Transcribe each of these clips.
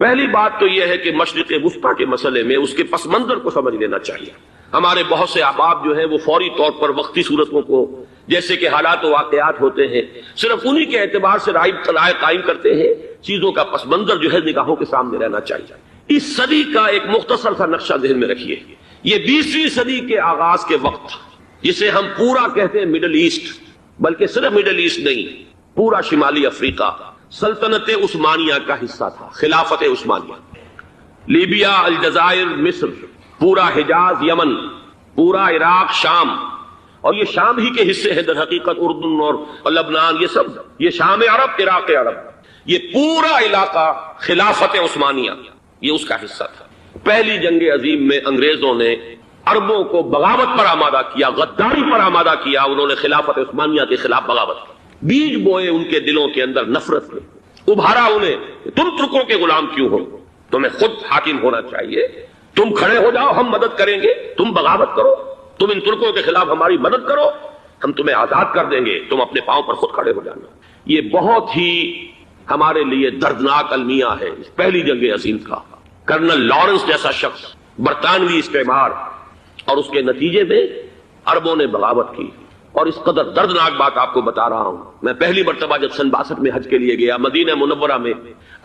پہلی بات تو یہ ہے کہ مشرق وسطیٰ کے مسئلے میں اس کے پس منظر کو سمجھ لینا چاہیے. ہمارے بہت سے احباب جو ہیں وہ فوری طور پر وقتی صورتوں کو جیسے کہ حالات و واقعات ہوتے ہیں صرف انہی کے اعتبار سے رائے قائم کرتے ہیں. چیزوں کا پس منظر جو ہے نگاہوں کے سامنے رہنا چاہیے. اس صدی کا ایک مختصر سا نقشہ ذہن میں رکھیے. یہ 20ویں صدی کے آغاز کے وقت جسے ہم پورا کہتے ہیں مڈل ایسٹ، بلکہ صرف مڈل ایسٹ نہیں، پورا شمالی افریقہ سلطنت عثمانیہ کا حصہ تھا. خلافت عثمانیہ، لیبیا، الجزائر، مصر، پورا حجاز، یمن، پورا عراق، شام، اور یہ شام ہی کے حصے ہیں در حقیقت اردن اور لبنان، یہ شام عرب، عراق عرب، یہ پورا علاقہ خلافت عثمانیہ یہ اس کا حصہ تھا. پہلی جنگ عظیم میں انگریزوں نے عربوں کو بغاوت پر آمادہ کیا، غداری پر آمادہ کیا. انہوں نے خلافت عثمانیہ کے خلاف بغاوت کی، بیج بوئے ان کے دلوں کے اندر نفرت میں، ابھارا انہیں تم ترکوں کے غلام کیوں ہو، تمہیں خود حاکم ہونا چاہیے، تم کھڑے ہو جاؤ ہم مدد کریں گے، تم بغاوت کرو، تم ان ترکوں کے خلاف ہماری مدد کرو، ہم تمہیں آزاد کر دیں گے، تم اپنے پاؤں پر خود کھڑے ہو جانا. یہ بہت ہی ہمارے لیے دردناک المیہ ہے اس پہلی جنگ عظیم کا. کرنل لارنس جیسا شخص، برطانوی استعمار، اور اس کے نتیجے میں عربوں نے بغاوت کی. اور اس قدر دردناک بات آپ کو بتا رہا ہوں، میں پہلی مرتبہ جب سن 62 میں حج کے لیے گیا مدینہ منورہ میں،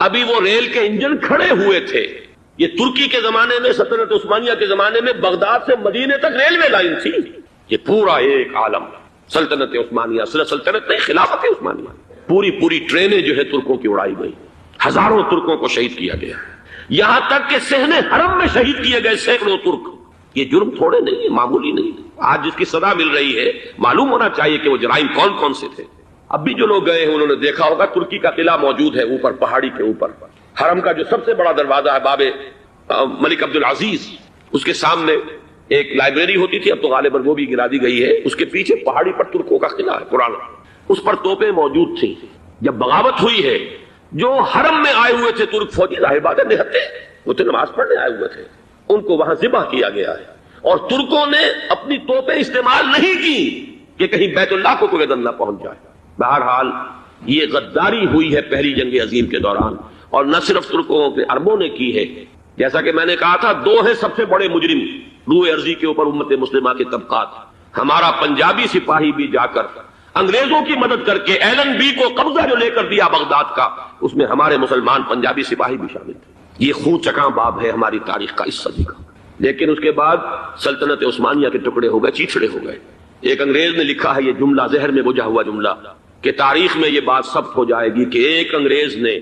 ابھی وہ ریل کے انجن کھڑے ہوئے تھے. یہ ترکی کے زمانے میں، سلطنت عثمانیہ کے زمانے میں بغداد سے مدینے تک ریلوے لائن تھی. یہ پورا ایک عالم سلطنت عثمانیہ، صرف سلطنت نہیں، خلافت عثمانیہ، پوری ٹرینیں جو ہے ترکوں کی اڑائی گئی، ہزاروں ترکوں کو شہید کیا گیا، یہاں تک کہ صحن حرم میں شہید کیے گئے سینکڑوں ترک. یہ جرم تھوڑے نہیں ہے، معمولی نہیں. آج جس کی سزا مل رہی ہے معلوم ہونا چاہیے کہ وہ جرائم کون کون سے تھے. اب بھی جو لوگ گئے ہیں انہوں نے دیکھا ہوگا ترکی کا قلعہ موجود ہے اوپر پہاڑی کے اوپر. حرم کا جو سب سے بڑا دروازہ ہے باب ملک عبد العزیز، اس کے سامنے ایک لائبریری ہوتی تھی، اب تو غالباً وہ بھی گرا دی گئی ہے. اس کے پیچھے پہاڑی پر ترکوں کا قلعہ ہے پرانا، اس پر توپیں موجود تھیں. جب بغاوت ہوئی ہے، جو حرم میں آئے ہوئے تھے ترک فوجی، ظاہر بات ہے نہتے، وہ تو نماز پڑھنے آئے ہوئے تھے، ان کو وہاں ذبح کیا گیا ہے. اور ترکوں نے اپنی توپیں استعمال نہیں کی کہ کہیں بیت اللہ کو کوئی اذن نہ پہنچ جائے. بہرحال یہ غداری ہوئی ہے پہلی جنگ عظیم کے دوران، اور نہ صرف ترکوں پہ عربوں نے کی ہے. جیسا کہ میں نے کہا تھا، دو ہیں سب سے بڑے مجرم روئے ارضی کے اوپر امت مسلمہ کے طبقات. ہمارا پنجابی سپاہی بھی جا کر انگریزوں کی مدد کر کے ایلن بی کو قبضہ جو لے کر دیا بغداد کا، اس میں ہمارے مسلمان پنجابی سپاہی بھی شامل تھے. یہ خون چکاں باب ہے ہماری تاریخ کا اس صدی کا. لیکن اس کے بعد سلطنت عثمانیہ کے ٹکڑے ہو گئے، چیچڑے ہو گئے. ایک انگریز نے لکھا ہے یہ جملہ، ذہن میں بجھا ہوا جملہ، کہ تاریخ میں یہ بات ثبت ہو جائے گی کہ ایک انگریز نے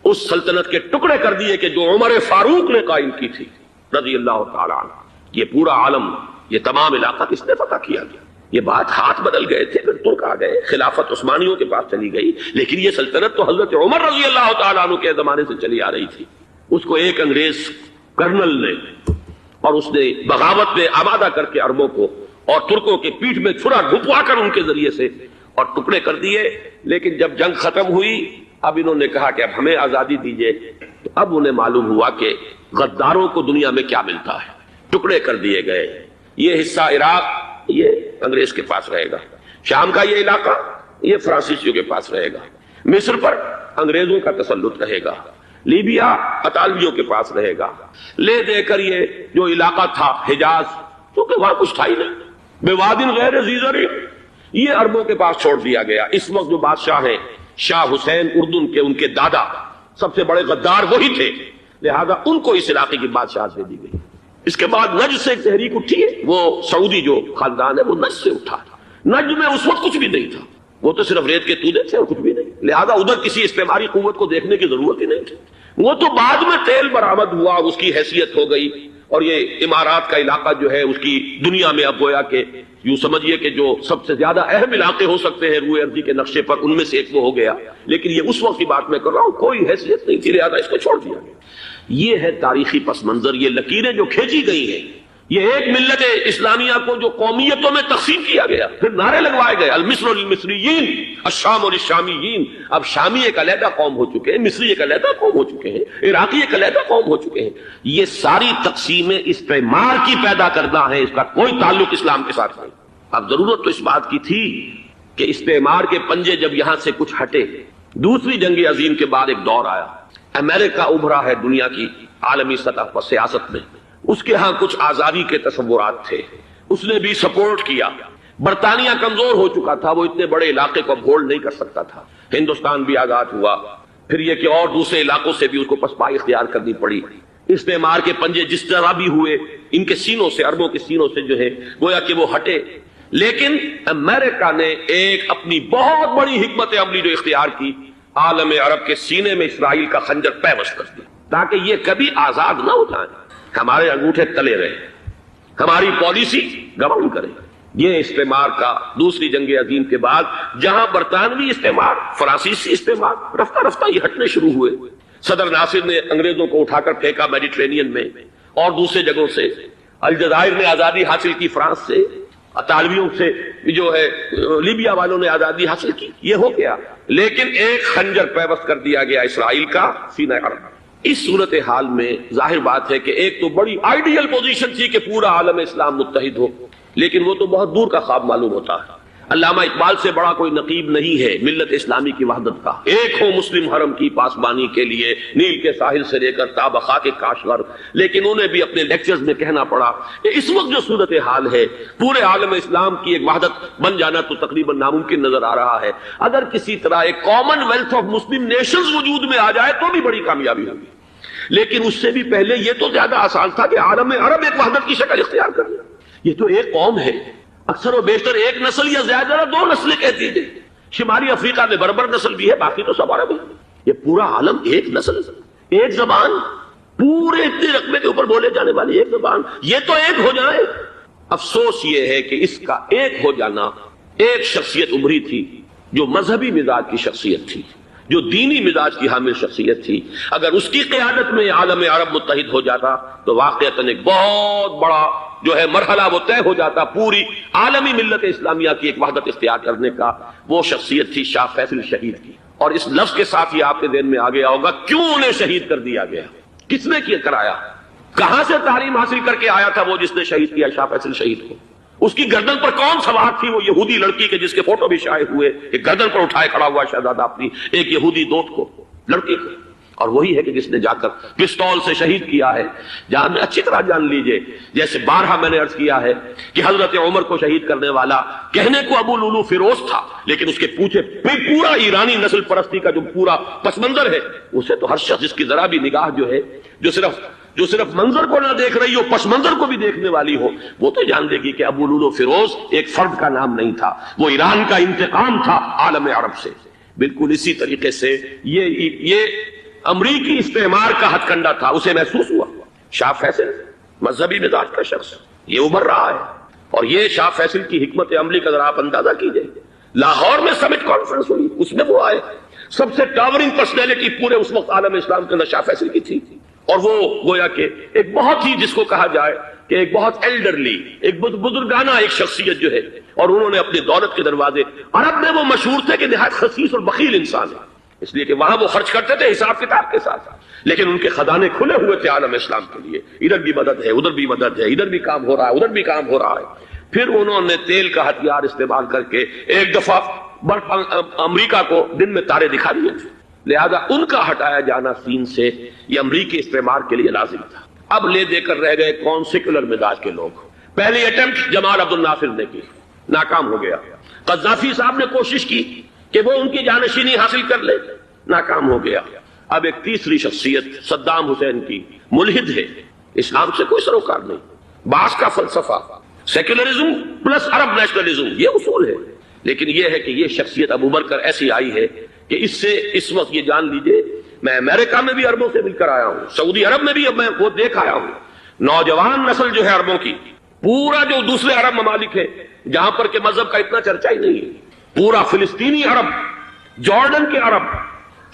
اس سلطنت کے ٹکڑے کر دیے کہ جو عمر فاروق نے قائم کی تھی رضی اللہ تعالی عنہ. یہ پورا عالم، یہ تمام علاقہ کس نے فتح کیا گیا؟ یہ بات ہاتھ بدل گئے تھے، پھر ترک آ گئے، خلافت عثمانیوں کے پاس چلی گئی، لیکن یہ سلطنت تو حضرت عمر رضی اللہ تعالیٰ عنہ کے زمانے سے چلی آ رہی تھی. اس کو ایک انگریز کرنل نے، اور اس نے بغاوت میں آمادہ کر کے عربوں کو اور ترکوں کے پیٹھ میں چھرا ڈھپوا کر ان کے ذریعے سے اور ٹکڑے کر دیے. لیکن جب جنگ ختم ہوئی، اب انہوں نے کہا کہ اب ہمیں آزادی دیجیے. تو اب انہیں معلوم ہوا کہ غداروں کو دنیا میں کیا ملتا ہے. ٹکڑے کر دیے گئے. یہ حصہ عراق یہ انگریز کے پاس رہے گا، شام کا یہ علاقہ یہ فرانسیسیوں کے پاس رہے گا، مصر پر انگریزوں کا تسلط رہے گا، لیبیا اطالویوں کے پاس رہے گا. لے دے کر یہ جو علاقہ تھا حجاز، کیونکہ وہاں کچھ تھا ہی نہیں، بوادن غیر ذی زرع، یہ عربوں کے پاس چھوڑ دیا گیا. اس وقت جو بادشاہ ہیں شاہ حسین اردن کے، ان کے دادا سب سے بڑے غدار وہی تھے، لہذا ان کو اس علاقے کی بادشاہت دے دی گئی. اس کے بعد نجد سے ایک تحریک اٹھی ہے، وہ سعودی جو خاندان ہے وہ نجد سے اٹھا. نجد میں اس وقت کچھ بھی نہیں تھا، وہ تو صرف ریت کے تودے تھے اور کچھ بھی نہیں، لہذا ادھر کسی استعماری قوت کو دیکھنے کی ضرورت ہی نہیں تھی. وہ تو بعد میں تیل برآمد ہوا، اس کی حیثیت ہو گئی، اور یہ امارات کا علاقہ جو ہے اس کی دنیا میں اب گویا کہ یوں سمجھیے کہ جو سب سے زیادہ اہم علاقے ہو سکتے ہیں روئے ارضی کے نقشے پر، ان میں سے ایک وہ ہو گیا. لیکن یہ اس وقت کی بات میں کر رہا ہوں، کوئی حیثیت نہیں تھی، لہذا اس کو چھوڑ دیا گیا. یہ ہے تاریخی پس منظر، یہ لکیریں جو کھینچی گئی ہیں. یہ ایک ملت اسلامیہ کو جو قومیتوں میں تقسیم کیا گیا، پھر نعرے لگوائے گئے المصر للمصریین الشام للشامیین. اب شامی ایک علیحدہ قوم ہو چکے ہیں، مصری ایک علیحدہ قوم ہو چکے ہیں، عراقی ایک علیحدہ قوم ہو چکے ہیں. یہ ساری تقسیمیں استعمار کی پیدا کرنا ہے، اس کا کوئی تعلق اسلام کے ساتھ نہیں. اب ضرورت تو اس بات کی تھی کہ استعمار کے پنجے جب یہاں سے کچھ ہٹے. دوسری جنگ عظیم کے بعد ایک دور آیا، امریکہ ابھرا ہے دنیا کی عالمی سطح پر سیاست میں، اس کے ہاں کچھ آزادی کے تصورات تھے، اس نے بھی سپورٹ کیا۔ برطانیہ کمزور ہو چکا تھا، وہ اتنے بڑے علاقے کو ہولڈ نہیں کر سکتا تھا۔ ہندوستان بھی آزاد ہوا، پھر یہ کہ اور دوسرے علاقوں سے بھی اس کو پسپائی اختیار کرنی پڑی۔ استعمار کے پنجے جس طرح بھی ہوئے، ان کے سینوں سے، عربوں کے سینوں سے جو ہے گویا کہ وہ ہٹے، لیکن امریکہ نے ایک اپنی بہت بڑی حکمت عملی جو اختیار کی، عالم عرب کے سینے میں اسرائیل کا خنجر پیوست کر دیا تاکہ یہ کبھی آزاد نہ ہو جائیں، ہمارے انگوٹھے تلے رہے، ہماری پالیسی گورن کرے۔ یہ استعمار کا دوسری جنگ عظیم کے بعد جہاں برطانوی استعمار، فرانسیسی استعمار رفتہ رفتہ یہ ہٹنے شروع ہوئے۔ صدر ناصر نے انگریزوں کو اٹھا کر پھینکا میڈیٹرینین میں اور دوسرے جگہوں سے، الجزائر نے آزادی حاصل کی فرانس سے، اطالویوں سے جو ہے لیبیا والوں نے آزادی حاصل کی، یہ ہو گیا، لیکن ایک خنجر پیوست کر دیا گیا اسرائیل کا سینہ عرب۔ اس صورتحال میں ظاہر بات ہے کہ ایک تو بڑی آئیڈیل پوزیشن تھی کہ پورا عالم اسلام متحد ہو، لیکن وہ تو بہت دور کا خواب معلوم ہوتا ہے۔ علامہ اقبال سے بڑا کوئی نقیب نہیں ہے ملت اسلامی کی وحدت کا۔ ایک ہو مسلم حرم کی پاسبانی کے لیے، نیل کے ساحل سے لے کر تا بخاک کاشغر، لیکن انہیں بھی اپنے لیکچرز میں کہنا پڑا کہ اس وقت جو صورتحال ہے پورے عالم اسلام کی ایک وحدت بن جانا تو تقریباً ناممکن نظر آ رہا ہے۔ اگر کسی طرح ایک common wealth of Muslim nations وجود میں آ جائے تو بھی بڑی کامیابی ہوگی، لیکن اس سے بھی پہلے یہ تو زیادہ آسان تھا کہ عالم عرب ایک وحدت کی شکل اختیار کر لے۔ یہ تو ایک قوم ہے، اکثر و بیشتر ایک نسل یا زیادہ دو نسلیں کہتی ہیں۔ شمالی افریقہ میں بربر نسل بھی ہے، باقی تو سب عرب ہے۔ یہ پورا عالم ایک نسل، ایک زبان، پورے اتنے رقبے کے اوپر بولے جانے والی ایک زبان، یہ تو ایک ہو جائے۔ افسوس یہ ہے کہ اس کا ایک ہو جانا، ایک شخصیت ابھری تھی جو مذہبی مزاج کی شخصیت تھی، جو دینی مزاج کی حامل شخصیت تھی، اگر اس کی قیادت میں عالم عرب متحد ہو جاتا تو واقعتاً ایک بہت بڑا جو ہے مرحلہ وہ طے ہو جاتا پوری عالمی ملت اسلامیہ کی ایک وحدت اختیار کرنے کا۔ وہ شخصیت تھی شاہ فیصل شہید کی، اور اس لفظ کے ساتھ یہ آپ کے ذہن میں آ گیا ہوگا کیوں انہیں شہید کر دیا گیا، کس نے کیا کرایا، کہاں سے تعلیم حاصل کر کے آیا تھا وہ جس نے شہید کیا شاہ فیصل شہید کو، اس کی گردن پر کون سوار تھی، وہ یہودی لڑکی کے جس کے فوٹو بھی شائع ہوئے، ایک گردن پر اٹھائے کھڑا ہوا شہزادہ اپنی ایک یہودی دوست کو، لڑکی کو، اور وہی ہے کہ جس نے جا کر پستول سے شہید کیا ہے۔ جان اچھی طرح جان لیجئے، جیسے بارہا میں نے عرض کیا ہے کہ حضرت عمر کو شہید کرنے والا کہنے کو ابو لولو فیروز تھا، لیکن اس کے پیچھے پورا ایرانی نسل پرستی کا جو پورا پس منظر ہے، اسے تو ہر شخص جس کی ذرا بھی نگاہ جو ہے جو صرف منظر کو نہ دیکھ رہی ہو، پس منظر کو بھی دیکھنے والی ہو، وہ تو جان دے گی کہ ابو لولو فیروز ایک فرد کا نام نہیں تھا، وہ ایران کا انتقام تھا عالم عرب سے۔ بالکل اسی طریقے سے یہ امریکی استعمار کا ہتھ کنڈا تھا، اسے محسوس ہوا۔ شاہ فیصل مذہبی مزاج کا شخص، یہ ابھر رہا ہے، اور یہ شاہ فیصل کی حکمت عملی کا ذرا آپ اندازہ کیجئے۔ لاہور میں سمٹ کانفرنس ہوئی، اس میں وہ آئے، سب سے ٹاورنگ پرسنالٹی پورے اس وقت عالم اسلام کے اندر شاہ فیصل کی تھی، اور وہ گویا کہ ایک بہت ہی جس کو کہا جائے کہ ایک بہت ایلڈرلی، ایک بزرگانہ ایک شخصیت جو ہے، اور انہوں نے اپنے دولت کے دروازے، عرب میں وہ مشہور تھے کہ نہایت خسیس اور بخیل انسان ہے، اس لیے کہ وہاں وہ خرچ کرتے تھے حساب کتاب کے ساتھ، لیکن ان کے خزانے کھلے ہوئے تھے عالم اسلام کے لیے، ادھر بھی مدد ہے، ادھر بھی مدد ہے، ادھر بھی کام ہو رہا ہے، ادھر بھی کام ہو رہا ہے۔ پھر انہوں نے تیل کا ہتھیار استعمال کر کے ایک دفعہ امریکہ کو دن میں تارے دکھا دیے تھے، لہذا ان کا ہٹایا جانا سین سے یہ امریکی استعمار کے لیے لازم تھا۔ اب لے دے کر رہ گئے کون؟ سیکولر مزاج کے لوگ۔ پہلی اٹمپٹ جمال عبد الناصر نے کی، ناکام ہو گیا۔ قذافی صاحب نے کوشش کی کہ وہ ان کی جانشینی حاصل کر لے، ناکام ہو گیا۔ اب ایک تیسری شخصیت صدام حسین کی، ملحد ہے، اسلام سے کوئی سروکار نہیں، باس کا فلسفہ، سیکولرزم پلس عرب نیشنلزم، یہ اصول ہے، لیکن یہ ہے کہ یہ شخصیت ابو ابھر کر ایسی آئی ہے کہ اس سے اس وقت یہ جان لیجئے، میں امریکہ میں بھی عربوں سے مل کر آیا ہوں، سعودی عرب میں بھی اب میں وہ دیکھ آیا ہوں، نوجوان نسل جو ہے عربوں کی، پورا جو دوسرے عرب ممالک ہے جہاں پر کہ مذہب کا اتنا چرچا ہی نہیں ہے، پورا فلسطینی عرب، جارڈن کے عرب،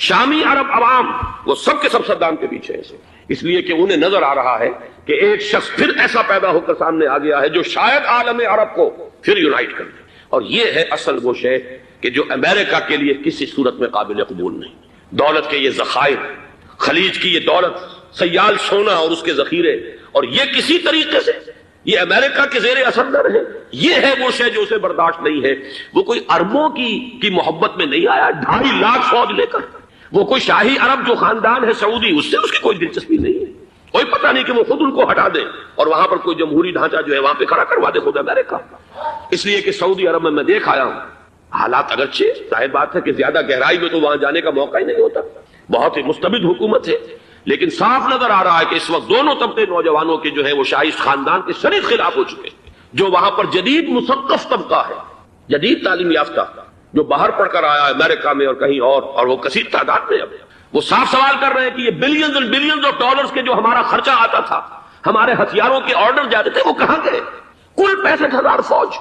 شامی عرب عوام، وہ سب کے سب صدام کے پیچھے ہیں، اس لیے کہ انہیں نظر آ رہا ہے کہ ایک شخص پھر ایسا پیدا ہو کر سامنے آ گیا ہے جو شاید عالم عرب کو پھر یونائٹ کر دے، اور یہ ہے اصل وہ شے کہ جو امریکہ کے لیے کسی صورت میں قابل قبول نہیں۔ دولت کے یہ ذخائر، خلیج کی یہ دولت، سیال سونا اور اس کے ذخیرے، اور یہ کسی طریقے سے یہ امریکہ کے زیر اثر نہ رہے، یہ ہے وہ شے جو اسے برداشت نہیں ہے۔ وہ کوئی اربوں کی محبت میں نہیں آیا، 2.5 لاکھ فوج لے کر وہ کوئی شاہی عرب جو خاندان ہے سعودی، اس سے اس کی کوئی دلچسپی نہیں ہے، کوئی پتہ نہیں کہ وہ خود ان کو ہٹا دیں اور وہاں پر کوئی جمہوری ڈھانچہ جو ہے وہاں پہ کھڑا کروا دے خود امریکہ۔ اس لیے کہ سعودی عرب میں دیکھ آیا ہوں حالات، اگرچہ ظاہر بات ہے کہ زیادہ گہرائی میں تو وہاں جانے کا موقع ہی نہیں ہوتا، بہت ہی مستبد حکومت ہے، لیکن صاف نظر آ رہا ہے کہ اس وقت دونوں طبقے نوجوانوں کے جو ہے وہ شاہی خاندان کے شدید خلاف ہو چکے ہیں۔ جو وہاں پر جدید مثقف طبقہ ہے، جدید تعلیم یافتہ، جو باہر پڑھ کر آیا ہے امریکہ میں اور کہیں اور وہ کثیر تعداد میں، اب وہ صاف سوال کر رہے ہیں کہ یہ بلینز اور بلینز آف ڈالرز کے جو ہمارا خرچہ آتا تھا، ہمارے ہتھیاروں کے آرڈر جاتے تھے، وہ کہاں گئے؟ کل 65,000 فوج،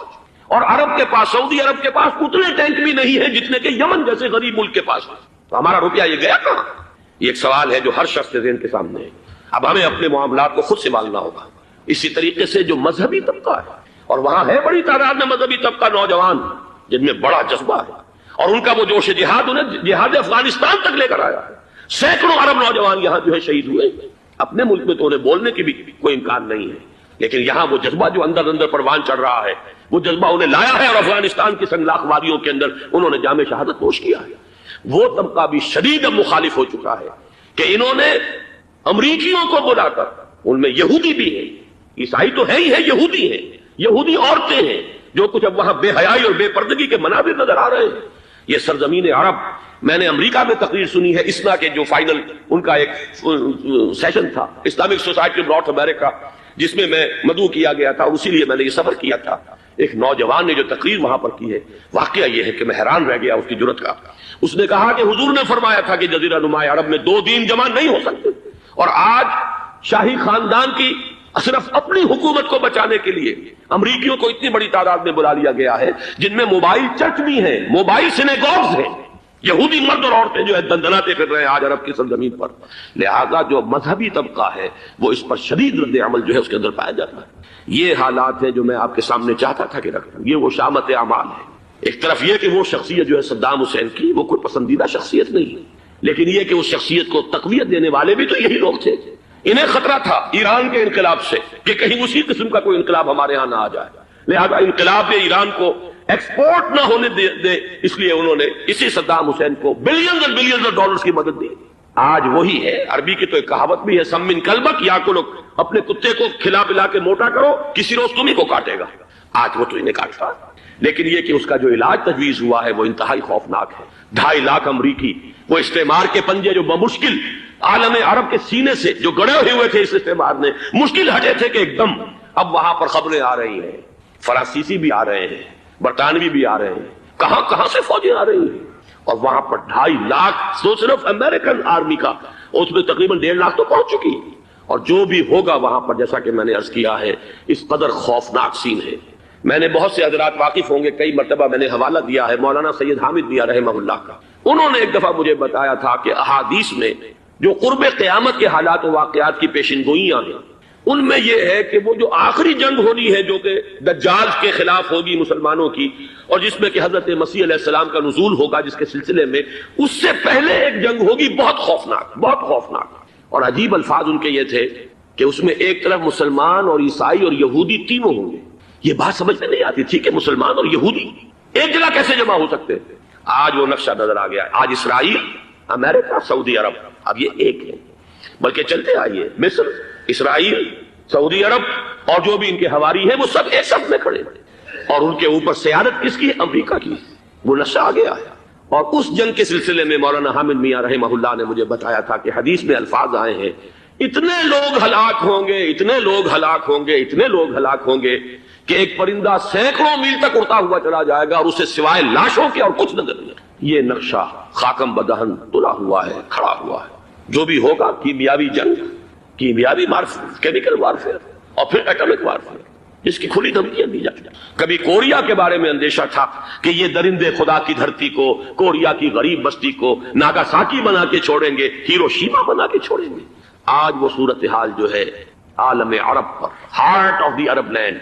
اور عرب کے پاس، سعودی عرب کے پاس اتنے ٹینک بھی نہیں ہیں جتنے کہ یمن جیسے غریب ملک کے پاس ہے، تو ہمارا روپیہ یہ گیا کہاں؟ یہ ایک سوال ہے جو ہر شخص کے ذہن کے سامنے ہے۔ اب ہمیں اپنے معاملات کو خود سنبھالنا ہوگا۔ اسی طریقے سے جو مذہبی طبقہ ہے، اور وہاں ہے بڑی تعداد میں مذہبی طبقہ نوجوان جن میں بڑا جذبہ ہے، اور ان کا وہ جوش جہاد انہیں جہاد افغانستان تک لے کر آیا ہے۔ سینکڑوں عرب نوجوان یہاں جو ہے شہید ہوئے، اپنے ملک میں تو انہیں بولنے کی بھی کوئی امکان نہیں ہے، لیکن یہاں وہ جذبہ جو اندر اندر پروان چڑھ رہا ہے، وہ جذبہ انہیں لایا ہے، اور افغانستان کی سنگلاخ وادیوں کے اندر انہوں نے جام شہادت نوش کیا ہے۔ وہ طبقہ بھی شدید اب مخالف ہو چکا ہے کہ انہوں نے امریکیوں کو بلا کر، ان میں یہودی بھی ہیں، عیسائی تو ہے ہی ہے، یہودی ہیں، یہودی عورتیں ہیں، جو کچھ اب وہاں بے حیائی اور بے پردگی کے مناظر نظر آ رہے ہیں۔ یہ سرزمین عرب، میں نے امریکہ میں تقریر سنی ہے، اسنا کے جو فائنل ان کا ایک سیشن تھا، اسلامک سوسائٹی آف نارتھ امریکہ، جس میں میں مدعو کیا گیا تھا، اور اسی لیے میں نے یہ سفر کیا تھا۔ ایک نوجوان نے جو تقریر وہاں پر کی ہے، واقعہ یہ ہے کہ میں حیران رہ گیا اس کی جرأت کا۔ اس نے کہا کہ حضور نے فرمایا تھا کہ جزیرہ نما عرب میں 2 دین جمع نہیں ہو سکتے، اور آج شاہی خاندان کی صرف اپنی حکومت کو بچانے کے لیے امریکیوں کو اتنی بڑی تعداد میں بلا لیا گیا ہے، جن میں موبائل چرچ بھی ہیں، موبائل سینیگوگز ہیں، یہودی مرد اور عورتیں جو ہے دندناتے پھر رہے ہیں آج عرب کی سرزمین پر۔ لہذا جو مذہبی طبقہ ہے وہ اس پر شدید رد عمل جو ہے اس کے اندر پایا جاتا ہے۔ یہ حالات ہیں جو میں آپ کے سامنے چاہتا تھا کہ رکھوں۔ یہ وہ شامت اعمال ہے۔ ایک طرف یہ کہ وہ شخصیت جو ہے صدام حسین کی، وہ کوئی پسندیدہ شخصیت نہیں، لیکن یہ کہ اس شخصیت کو تقویت دینے والے بھی تو یہی لوگ تھے۔ انہیں خطرہ تھا ایران کے انقلاب سے کہ کہیں اسی قسم کا کوئی انقلاب ہمارے ہاں نہ آ جائے، لہذا انقلاب ایران کو ایکسپورٹ نہ ہونے دے، اس لیے انہوں نے اسی صدام حسین کو بلینز اور بلینز آف ڈالرز کی مدد دی۔ آج وہی ہے، عربی کی تو ایک کہاوت بھی ہے، سمن کلبک، یا کو لوگ اپنے کتے کو کھلا پلا کے موٹا کرو، کسی روز تمہیں کو کاٹے گا۔ آج وہ تو انہیں کاٹتا، لیکن یہ کہ اس کا جو علاج تجویز ہوا ہے وہ انتہائی خوفناک ہے۔ 2.5 لاکھ امریکی وہ استعمار کے پنجے جو بمشکل عالم عرب کے سینے سے جو گڑے ہوئے تھے اس استعمار نے، مشکل ہٹے تھے کہ ایک دم اب وہاں پر خبریں آ رہی ہیں، فرانسیسی بھی آ رہے ہیں، برطانوی بھی آ رہے ہیں، کہاں کہاں سے فوجیں آ رہی ہیں، اور وہاں پر 2.5 لاکھ تو صرف امریکن آرمی کا، اس میں تقریباً 1.5 لاکھ تو پہنچ چکی ہے، اور جو بھی ہوگا وہاں پر جیسا کہ میں نے عرض کیا ہے اس قدر خوفناک سین ہے۔ میں نے بہت سے حضرات واقف ہوں گے، کئی مرتبہ میں نے حوالہ دیا ہے مولانا سید حامد میاں رحمہ اللہ کا، انہوں نے ایک دفعہ مجھے بتایا تھا کہ احادیث میں جو قرب قیامت کے حالات و واقعات کی پیشن گوئیاں ہیں، ان میں یہ ہے کہ وہ جو آخری جنگ ہونی ہے جو کہ دجال کے خلاف ہوگی مسلمانوں کی، اور جس میں کہ حضرت مسیح علیہ السلام کا نزول ہوگا، جس کے سلسلے میں اس سے پہلے ایک جنگ ہوگی بہت خوفناک، بہت خوفناک۔ اور عجیب الفاظ ان کے یہ تھے کہ اس میں ایک طرف مسلمان اور عیسائی اور یہودی تینوں ہوں گے۔ یہ بات سمجھ میں نہیں آتی تھی کہ مسلمان اور یہودی ایک جگہ کیسے جمع ہو سکتے ہیں۔ آج وہ نقشہ نظر آ گیا، آج اسرائیل، امریکہ، سعودی عرب اب یہ ایک ہے، بلکہ چلتے آئیے مصر، اسرائیل، سعودی عرب اور جو بھی ان کے حواری ہیں وہ سب ایک سب میں کھڑے ہیں، اور ان کے اوپر سیادت کس کی؟ امریکہ کی۔ وہ نقشہ آ گیا ہے۔ اور اس جنگ کے سلسلے میں مولانا حامد میاں رحمہ اللہ نے مجھے بتایا تھا کہ حدیث میں الفاظ آئے ہیں، اتنے لوگ ہلاک ہوں گے، اتنے لوگ ہلاک ہوں گے، اتنے لوگ ہلاک ہوں گے کہ ایک پرندہ سینکڑوں میل تک اڑتا ہوا چلا جائے گا اور اسے سوائے لاشوں کے اور کچھ نظر نہیں۔ یہ نقشہ خاکم بدہن تلا ہوا ہے، کھڑا ہوا ہے۔ جو بھی ہوگا کیمیاوی جنگ، کیمیاوی وارفیئر، کیمیکل وارفیئر، اور پھر ایٹمک وارفیئر، جس کی کھلی دھمکیاں دی جاتی ہیں۔ کبھی کوریا کے بارے میں اندیشہ تھا کہ یہ درندے خدا کی دھرتی کو، کوریا کی غریب بستی کو ناگاساکی بنا کے چھوڑیں گے، ہیروشیما بنا کے چھوڑیں گے۔ آج وہ صورتحال جو ہے عالم عرب پر، heart of the Arab land,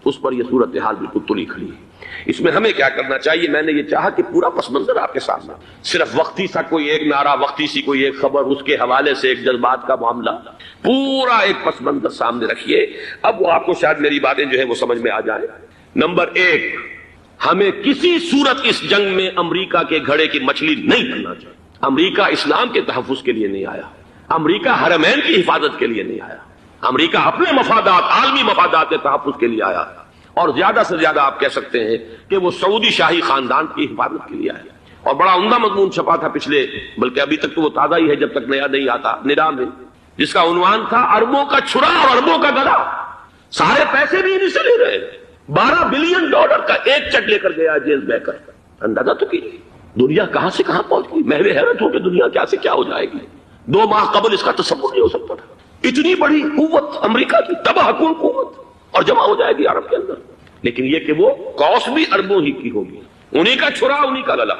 اس پر یہ صورتحال بالکل تلی کھڑی ہے۔ اس میں ہمیں کیا کرنا چاہیے؟ میں نے یہ چاہا کہ پورا پس منظر آپ کے سامنے، صرف وقتی سا کوئی ایک نعرہ، وقتی سی کوئی ایک خبر، اس کے حوالے سے ایک جذبات کا معاملہ، پورا ایک پس منظر سامنے رکھیے۔ اب وہ آپ کو شاید میری باتیں جو ہے وہ سمجھ میں آ جائے۔ نمبر 1، ہمیں کسی صورت اس جنگ میں امریکہ کے گھڑے کی مچھلی نہیں بننا چاہیے۔ امریکہ اسلام کے تحفظ کے لیے نہیں آیا، امریکہ حرمین کی حفاظت کے لیے نہیں آیا، امریکہ اپنے مفادات، عالمی مفادات کے تحفظ کے لیے آیا، اور زیادہ سے زیادہ آپ کہہ سکتے ہیں کہ وہ سعودی شاہی خاندان کی حفاظت کے لیے آیا۔ اور بڑا عمدہ مضمون چھپا تھا پچھلے، بلکہ ابھی تک تو وہ تازہ ہی ہے جب تک نیا نہیں آتا، ندا میں، جس کا عنوان تھا اربوں کا چھرا اور اربوں کا گلا۔ سارے پیسے بھی انہیں سے لے رہے ہیں۔ $12 بلین کا ایک چیک لے کر گیا جیمز بیکر۔ اندازہ تو کیجیے دنیا کہاں سے کہاں پہنچ گئی، محو حیرت ہو کہ دنیا کیا سے کیا ہو جائے گی۔ 2 ماہ قبل اس کا تصور نہیں ہو سکتا تھا، اتنی بڑی قوت امریکہ کی، تباہ کن قوت، اور جمع ہو جائے گی عرب کے اندر۔ لیکن یہ کہ وہ کوس بھی اربوں ہی کی ہوگی، انہی کا چھرا انہی کا گلا۔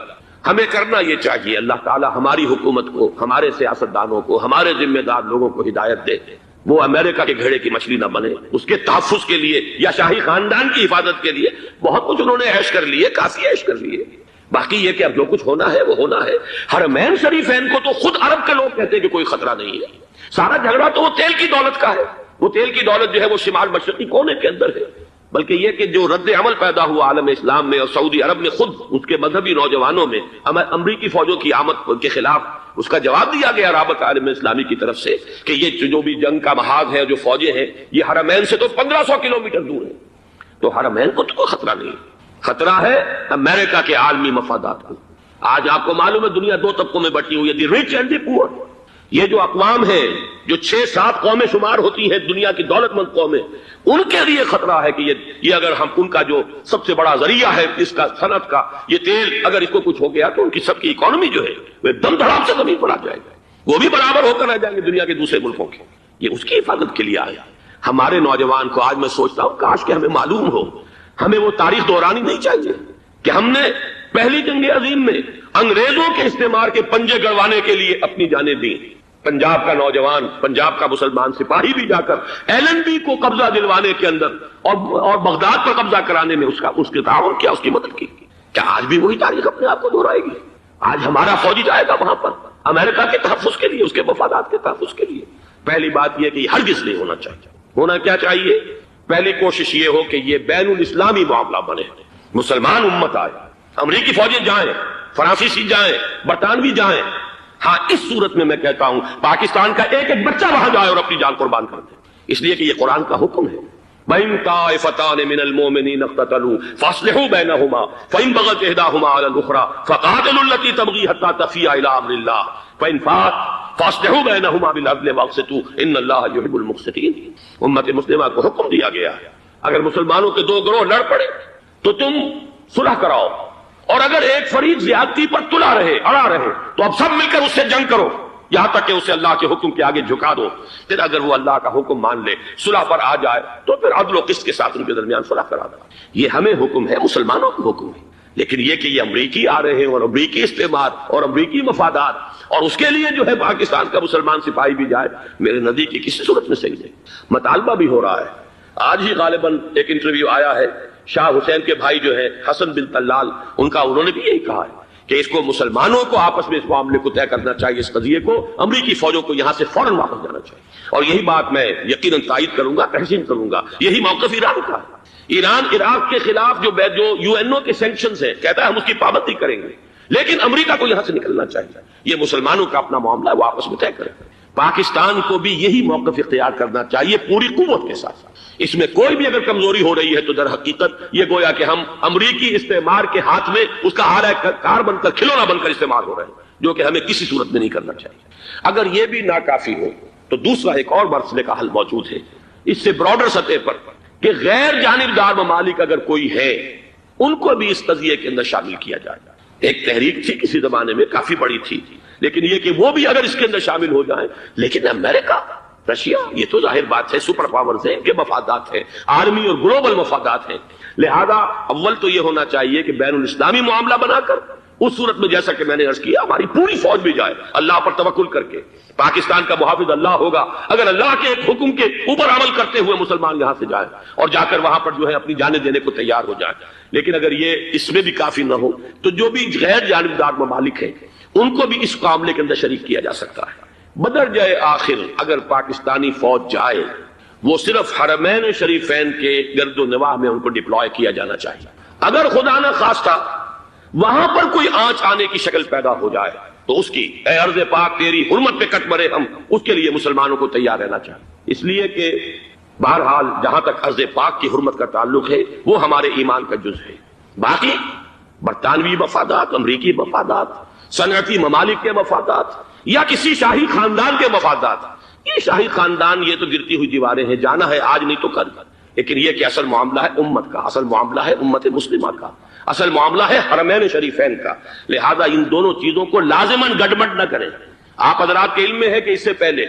ہمیں کرنا یہ چاہیے، اللہ تعالی ہماری حکومت کو، ہمارے سیاستدانوں کو، ہمارے ذمہ دار لوگوں کو ہدایت دے، وہ امریکہ کے گھیڑے کی مچھلی نہ بنے۔ اس کے تحفظ کے لیے یا شاہی خاندان کی حفاظت کے لیے بہت کچھ انہوں نے عیش کر لیے، کافی عیش کر لیے۔ باقی یہ کہ اب جو کچھ ہونا ہے وہ ہونا ہے۔ حرمین شریفین کو تو خود عرب کے لوگ کہتے ہیں کہ کوئی خطرہ نہیں ہے۔ سارا جھگڑا تو وہ تیل کی دولت کا ہے، وہ تیل کی دولت جو ہے وہ شمال مشرقی کونے کے اندر ہے۔ بلکہ یہ کہ جو رد عمل پیدا ہوا عالم اسلام میں اور سعودی عرب میں، خود اس کے مذہبی نوجوانوں میں امریکی فوجوں کی آمد کے خلاف اس کا جواب دیا گیا رابطہ عالم اسلامی کی طرف سے کہ یہ جو بھی جنگ کا محاذ ہے، جو فوجیں ہیں، یہ حرمین سے تو 1500 کلومیٹر دور ہے، تو حرمین کو تو کوئی خطرہ نہیں، خطرہ ہے امریکہ کے عالمی مفادات کو۔ آج آپ کو معلوم ہے دنیا 2 طبقوں میں بٹی ہوئی ہے، دی رچ اینڈ دی پور۔ یہ جو اقوام ہیں، جو 6-7 قومیں شمار ہوتی ہیں دنیا کی دولت مند قومیں، ان کے لیے خطرہ ہے کہ یہ اگر ہم ان کا جو سب سے بڑا ذریعہ ہے اس کا صنعت کا، یہ تیل، اگر اس کو کچھ ہو گیا تو ان کی سب کی اکانومی جو ہے وہ دم دھڑام سے زمین پر آ جائے گا، وہ بھی برابر ہو کر آ جائیں گے دنیا کے دوسرے ملکوں کے۔ یہ اس کی حفاظت کے لیے آیا۔ ہمارے نوجوان کو آج میں سوچتا ہوں کاش کہ ہمیں معلوم ہو، ہمیں وہ تاریخ دہرانی نہیں چاہیے کہ ہم نے پہلی جنگ عظیم میں انگریزوں کے استعمار کے پنجے گڑوانے کے لیے اپنی جانیں دیں۔ پنجاب کا نوجوان، پنجاب کا مسلمان سپاہی بھی جا کر ایلن بی کو قبضہ دلوانے کے اندر اور بغداد پر قبضہ کرانے میں اس کے تعاون کیا، اس کی مدد کی۔ کیا آج بھی وہی تاریخ اپنے آپ کو دہرائے گی؟ آج ہمارا فوجی جائے گا وہاں پر امریکہ کے تحفظ کے لیے، اس کے مفادات کے تحفظ کے لیے؟ پہلی بات یہ کہ یہ ہرگز نہیں ہونا چاہیے۔ ہونا کیا چاہیے؟ پہلی کوشش یہ ہو کہ یہ بین الاسلامی معاملہ بنے، مسلمان امت آئے، امریکی فوجیں جائیں، فرانسیسی جائیں، برطانوی جائیں۔ ہاں اس صورت میں کہتا ہوں پاکستان کا ایک ایک بچہ وہاں جائے اور اپنی جان قربان کر دے، اس لیے کہ یہ قرآن کا حکم ہے۔ وَإِن طَائِفَتَانِ مِنَ الْمُؤْمِنِينَ اقْتَتَلُوا فَأَصْلِحُوا بَيْنَهُمَا فَإِن بَغَتْ إِحْدَاهُمَا عَلَى الْأُخْرَى فَقَاتِلُوا الَّتِي تَبْغِي حَتَّى تَفِيءَ إِلَىٰ أَمْرِ اللَّهِ فَإِن فَاءَتْ فَأَصْلِحُوا بَيْنَهُمَا بِالْعَدْلِ وَأَقْسِطُوا إِنَّ اللَّهَ يُحِبُّ الْمُقْسِطِينَ۔ امت مسلمہ کو حکم دیا گیا ہے اگر مسلمانوں کے 2 گروہ لڑ پڑے تو تم صلح کراؤ، اور اگر ایک فریق زیادتی پر تلا رہے، اڑا رہے، تو اب سب مل کر اس سے جنگ کرو یہاں تک کہ اسے اللہ کے حکم کے آگے جھکا دو۔ پھر اگر وہ اللہ کا حکم مان لے، صلح پر آ جائے، تو پھر عدل و قسط کے ساتھ ان کے درمیان صلح کرا دو۔ یہ ہمیں حکم ہے، مسلمانوں کو حکم ہے۔ لیکن یہ کہ یہ امریکی آ رہے ہیں اور امریکی استعمار اور امریکی مفادات، اور اس کے لیے جو ہے پاکستان کا مسلمان سپاہی بھی جائے، میرے نزدیک کی کسی صورت میں صحیح نہیں۔ مطالبہ بھی ہو رہا ہے، آج ہی غالباً ایک انٹرویو آیا ہے، شاہ حسین کے بھائی جو ہے حسن بن طلال، انہوں نے بھی یہی کہا ہے کہ اس کو مسلمانوں کو آپس میں اس معاملے کو طے کرنا چاہیے، اس قضیے کو، امریکی فوجوں کو یہاں سے فوراً واپس جانا چاہیے۔ اور یہی بات میں یقیناً تائید کروں گا، تحسین کروں گا، یہی موقف ایران کا ہے۔ ایران عراق کے خلاف جو UN کے سینکشنز ہیں، کہتا ہے ہم اس کی پابندی کریں گے، لیکن امریکہ کو یہاں سے نکلنا چاہیے۔ یہ مسلمانوں کا اپنا معاملہ ہے، وہ آپس میں طے کریں۔ پاکستان کو بھی یہی موقف اختیار کرنا چاہیے پوری قوت کے ساتھ۔ اس میں کوئی بھی اگر کمزوری ہو رہی ہے تو در حقیقت یہ گویا کہ ہم امریکی استعمار کے ہاتھ میں اس کا آلہ کار بن کر، کھلونا بن کر استعمال ہو رہے ہیں، جو کہ ہمیں کسی صورت میں نہیں کرنا چاہیے۔ اگر یہ بھی ناکافی ہو تو دوسرا ایک اور مسئلے کا حل موجود ہے، اس سے براڈر سطح پر، کہ غیر جانبدار ممالک اگر کوئی ہے ان کو بھی اس قضیے کے اندر شامل کیا جائے۔ ایک تحریک تھی کسی زمانے میں، کافی بڑی تھی، لیکن یہ کہ وہ بھی اگر اس کے اندر شامل ہو جائیں۔ لیکن امریکہ، رشیا، یہ تو ظاہر بات ہے سپر پاورز ہیں، ان کے مفادات ہیں، عالمی اور گلوبل مفادات ہیں، لہذا اول تو یہ ہونا چاہیے کہ بین الاسلامی معاملہ بنا کر، اس صورت میں جیسا کہ میں نے عرض کیا ہماری پوری فوج بھی جائے اللہ پر توکل کر کے۔ پاکستان کا محافظ اللہ ہوگا، اگر اللہ کے ایک حکم کے اوپر عمل کرتے ہوئے مسلمان یہاں سے جائیں اور جا کر وہاں پر جو ہے اپنی جانیں دینے کو تیار ہو جائیں۔ لیکن اگر یہ اس میں بھی کافی نہ ہو تو جو بھی غیر جانبدار ممالک ہیں ان کو بھی اس معاملے کے اندر شریک کیا جا سکتا ہے۔ بدر جائے آخر اگر پاکستانی فوج جائے، وہ صرف حرمین شریفین کے گرد و نواح میں ان کو ڈپلوائے کیا جانا چاہیے۔ اگر خدا نہ خواستہ وہاں پر کوئی آنچ آنے کی شکل پیدا ہو جائے، تو اس کی اے ارض پاک تیری حرمت پہ کٹ مرے ہم، اس کے لیے مسلمانوں کو تیار رہنا چاہیے، اس لیے کہ بہرحال جہاں تک ارض پاک کی حرمت کا تعلق ہے وہ ہمارے ایمان کا جز ہے۔ باقی برطانوی مفادات، امریکی مفادات، صنعتی ممالک کے مفادات یا کسی شاہی خاندان کے مفادات، یہ شاہی خاندان یہ تو گرتی ہوئی دیواریں ہیں، جانا ہے آج نہیں تو کل، لیکن یہ کہ اصل معاملہ ہے امت کا، اصل معاملہ ہے امت مسلمہ کا، اصل معاملہ ہے حرمین شریفین کا، لہذا ان دونوں چیزوں کو لازماً گڑبڑ نہ کریں۔ آپ حضرات کے علم میں ہے کہ اس سے پہلے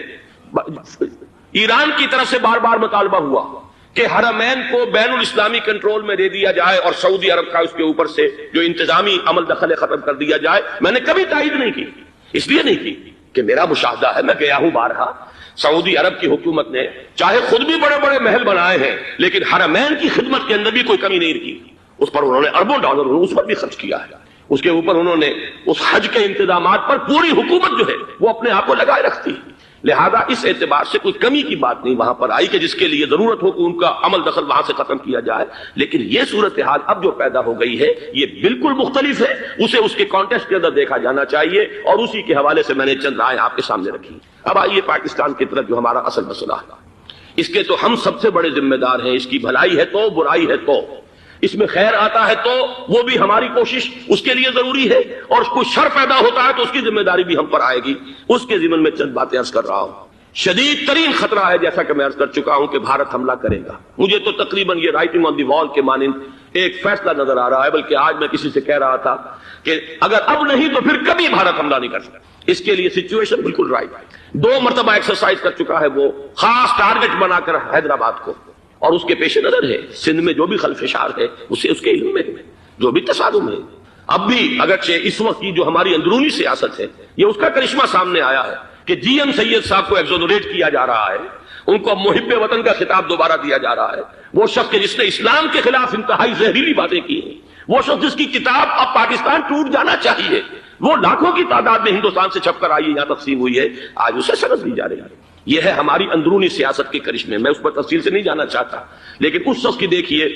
ایران کی طرف سے بار بار مطالبہ ہوا کہ حرمین کو بین الاسلامی کنٹرول میں دے دیا جائے اور سعودی عرب کا اس کے اوپر سے جو انتظامی عمل دخل ختم کر دیا جائے۔ میں نے کبھی تائید نہیں کی، اس لیے نہیں کی کہ میرا مشاہدہ ہے، میں گیا ہوں بارہا، سعودی عرب کی حکومت نے چاہے خود بھی بڑے بڑے محل بنائے ہیں لیکن حرمین کی خدمت کے اندر بھی کوئی کمی نہیں کی، اس پر انہوں نے اربوں ڈالر اس پر بھی خرچ کیا ہے، اس کے اوپر انہوں نے اس حج کے انتظامات پر پوری حکومت جو ہے وہ اپنے آپ کو لگائے رکھتی ہے، لہذا اس اعتبار سے کوئی کمی کی بات نہیں وہاں پر آئی کہ جس کے لیے ضرورت ہو کہ ان کا عمل دخل وہاں سے ختم کیا جائے، لیکن یہ صورتحال اب جو پیدا ہو گئی ہے یہ بالکل مختلف ہے، اسے اس کے کانٹیکسٹ کے اندر دیکھا جانا چاہیے اور اسی کے حوالے سے میں نے چند رائے آپ کے سامنے رکھی۔ اب آئیے پاکستان کی طرف جو ہمارا اصل مسئلہ ہے، اس کے تو ہم سب سے بڑے ذمہ دار ہیں، اس کی بھلائی ہے تو برائی ہے تو، اس میں خیر آتا ہے تو وہ بھی ہماری کوشش اس کے لیے ضروری ہے، اور کوئی شر پیدا ہوتا ہے تو اس کی ذمہ داری بھی ہم پر آئے گی، اس کے ضمن میں چند باتیں عرض کر رہا ہوں۔ شدید ترین خطرہ ہے جیسا کہ میں عرض کر چکا ہوں کہ بھارت حملہ کرے گا، مجھے تو تقریباً یہ رائٹنگ آن دی وال کے مانند ایک فیصلہ نظر آ رہا ہے، بلکہ آج میں کسی سے کہہ رہا تھا کہ اگر اب نہیں تو پھر کبھی بھارت حملہ نہیں کر سکتا، اس کے لیے سچویشن بالکل رائٹ ہے، 2 مرتبہ ایکسرسائز کر چکا ہے وہ خاص ٹارگٹ بنا کر حیدرآباد کو، اور اس کے پیش نظر ہے سندھ میں جو بھی خلفشار ہے اسے اس کے علم میں ہے، جو بھی تصادم ہے، اب بھی اگرچہ اس وقت کی جو ہماری اندرونی سیاست ہے یہ اس کا کرشمہ سامنے آیا ہے کہ جی ایم سید صاحب کو ایگزونریٹ کیا جا رہا ہے، ان کو محب وطن کا خطاب دوبارہ دیا جا رہا ہے، وہ شخص جس نے اسلام کے خلاف انتہائی زہریلی باتیں کی ہیں، وہ شخص جس کی کتاب اب پاکستان ٹوٹ جانا چاہیے، وہ لاکھوں کی تعداد میں ہندوستان سے چھپ کر آئی یہاں تقسیم ہوئی ہے، آج اسے سند دی جا رہی ہے۔ یہ ہے ہماری اندرونی سیاست کے کرشمے، میں اس پر تفصیل سے نہیں جانا چاہتا، لیکن اس شخص کی دیکھیے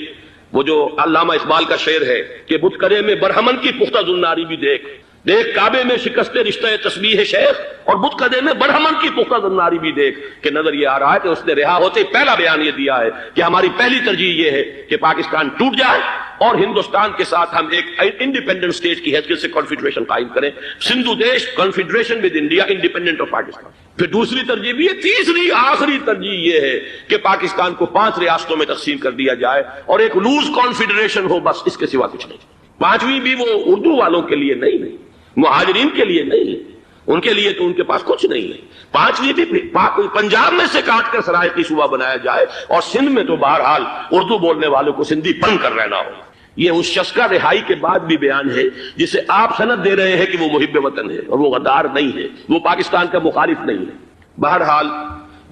وہ جو علامہ اقبال کا شعر ہے کہ بت کرے میں برہمن کی پختہ زناری بھی دیکھ، دیکھ کعبے میں شکست رشتہ تسبیح شیخ، اور بت قدے میں برہمن کی پختہ زناری بھی دیکھ، کہ نظر یہ آ رہا ہے کہ اس نے رہا ہوتے پہلا بیان یہ دیا ہے کہ ہماری پہلی ترجیح یہ ہے کہ پاکستان ٹوٹ جائے اور ہندوستان کے ساتھ ہم ایک انڈیپینڈنٹ اسٹیٹ کی حیثیت سے کانفیڈریشن قائم کریں، سندھو دیش confederation with India independent of Pakistan. پھر دوسری ترجیح بھی ہے، تیسری آخری ترجیح یہ ہے کہ پاکستان کو 5 ریاستوں میں تقسیم کر دیا جائے اور ایک لوز کانفیڈریشن ہو، بس اس کے سوا کچھ نہیں۔ 5ویں بھی وہ اردو والوں کے لیے نہیں، مہاجرین کے لیے نہیں، ان کے لیے تو ان کے پاس کچھ نہیں ہے۔ 5ویں بھی پنجاب میں سے کاٹ کر سرائکی صوبہ بنایا جائے اور سندھ میں تو بہرحال اردو بولنے والوں کو سندھی بن کر رہنا ہو۔ یہ اس شخص کا رہائی کے بعد بھی بیان ہے جسے آپ سند دے رہے ہیں کہ وہ محب وطن ہے اور وہ غدار نہیں ہے، وہ پاکستان کا مخالف نہیں ہے۔ بہرحال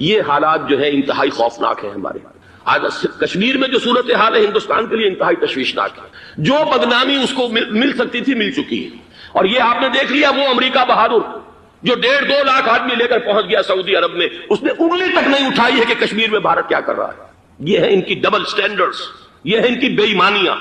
یہ حالات جو ہے انتہائی خوفناک ہیں ہمارے۔ آج کشمیر میں جو صورتحال ہے ہندوستان کے لیے انتہائی تشویشناک ہے، جو بدنامی اس کو مل سکتی تھی مل چکی ہے، اور یہ آپ نے دیکھ لیا وہ امریکہ بہادر جو 1.5-2 لاکھ آدمی لے کر پہنچ گیا سعودی عرب میں، اس نے انگلی تک نہیں اٹھائی ہے کہ کشمیر میں بھارت کیا کر رہا ہے۔ یہ ہے ان کی ڈبل سٹینڈرڈز، یہ ہے ان کی بے ایمانیاں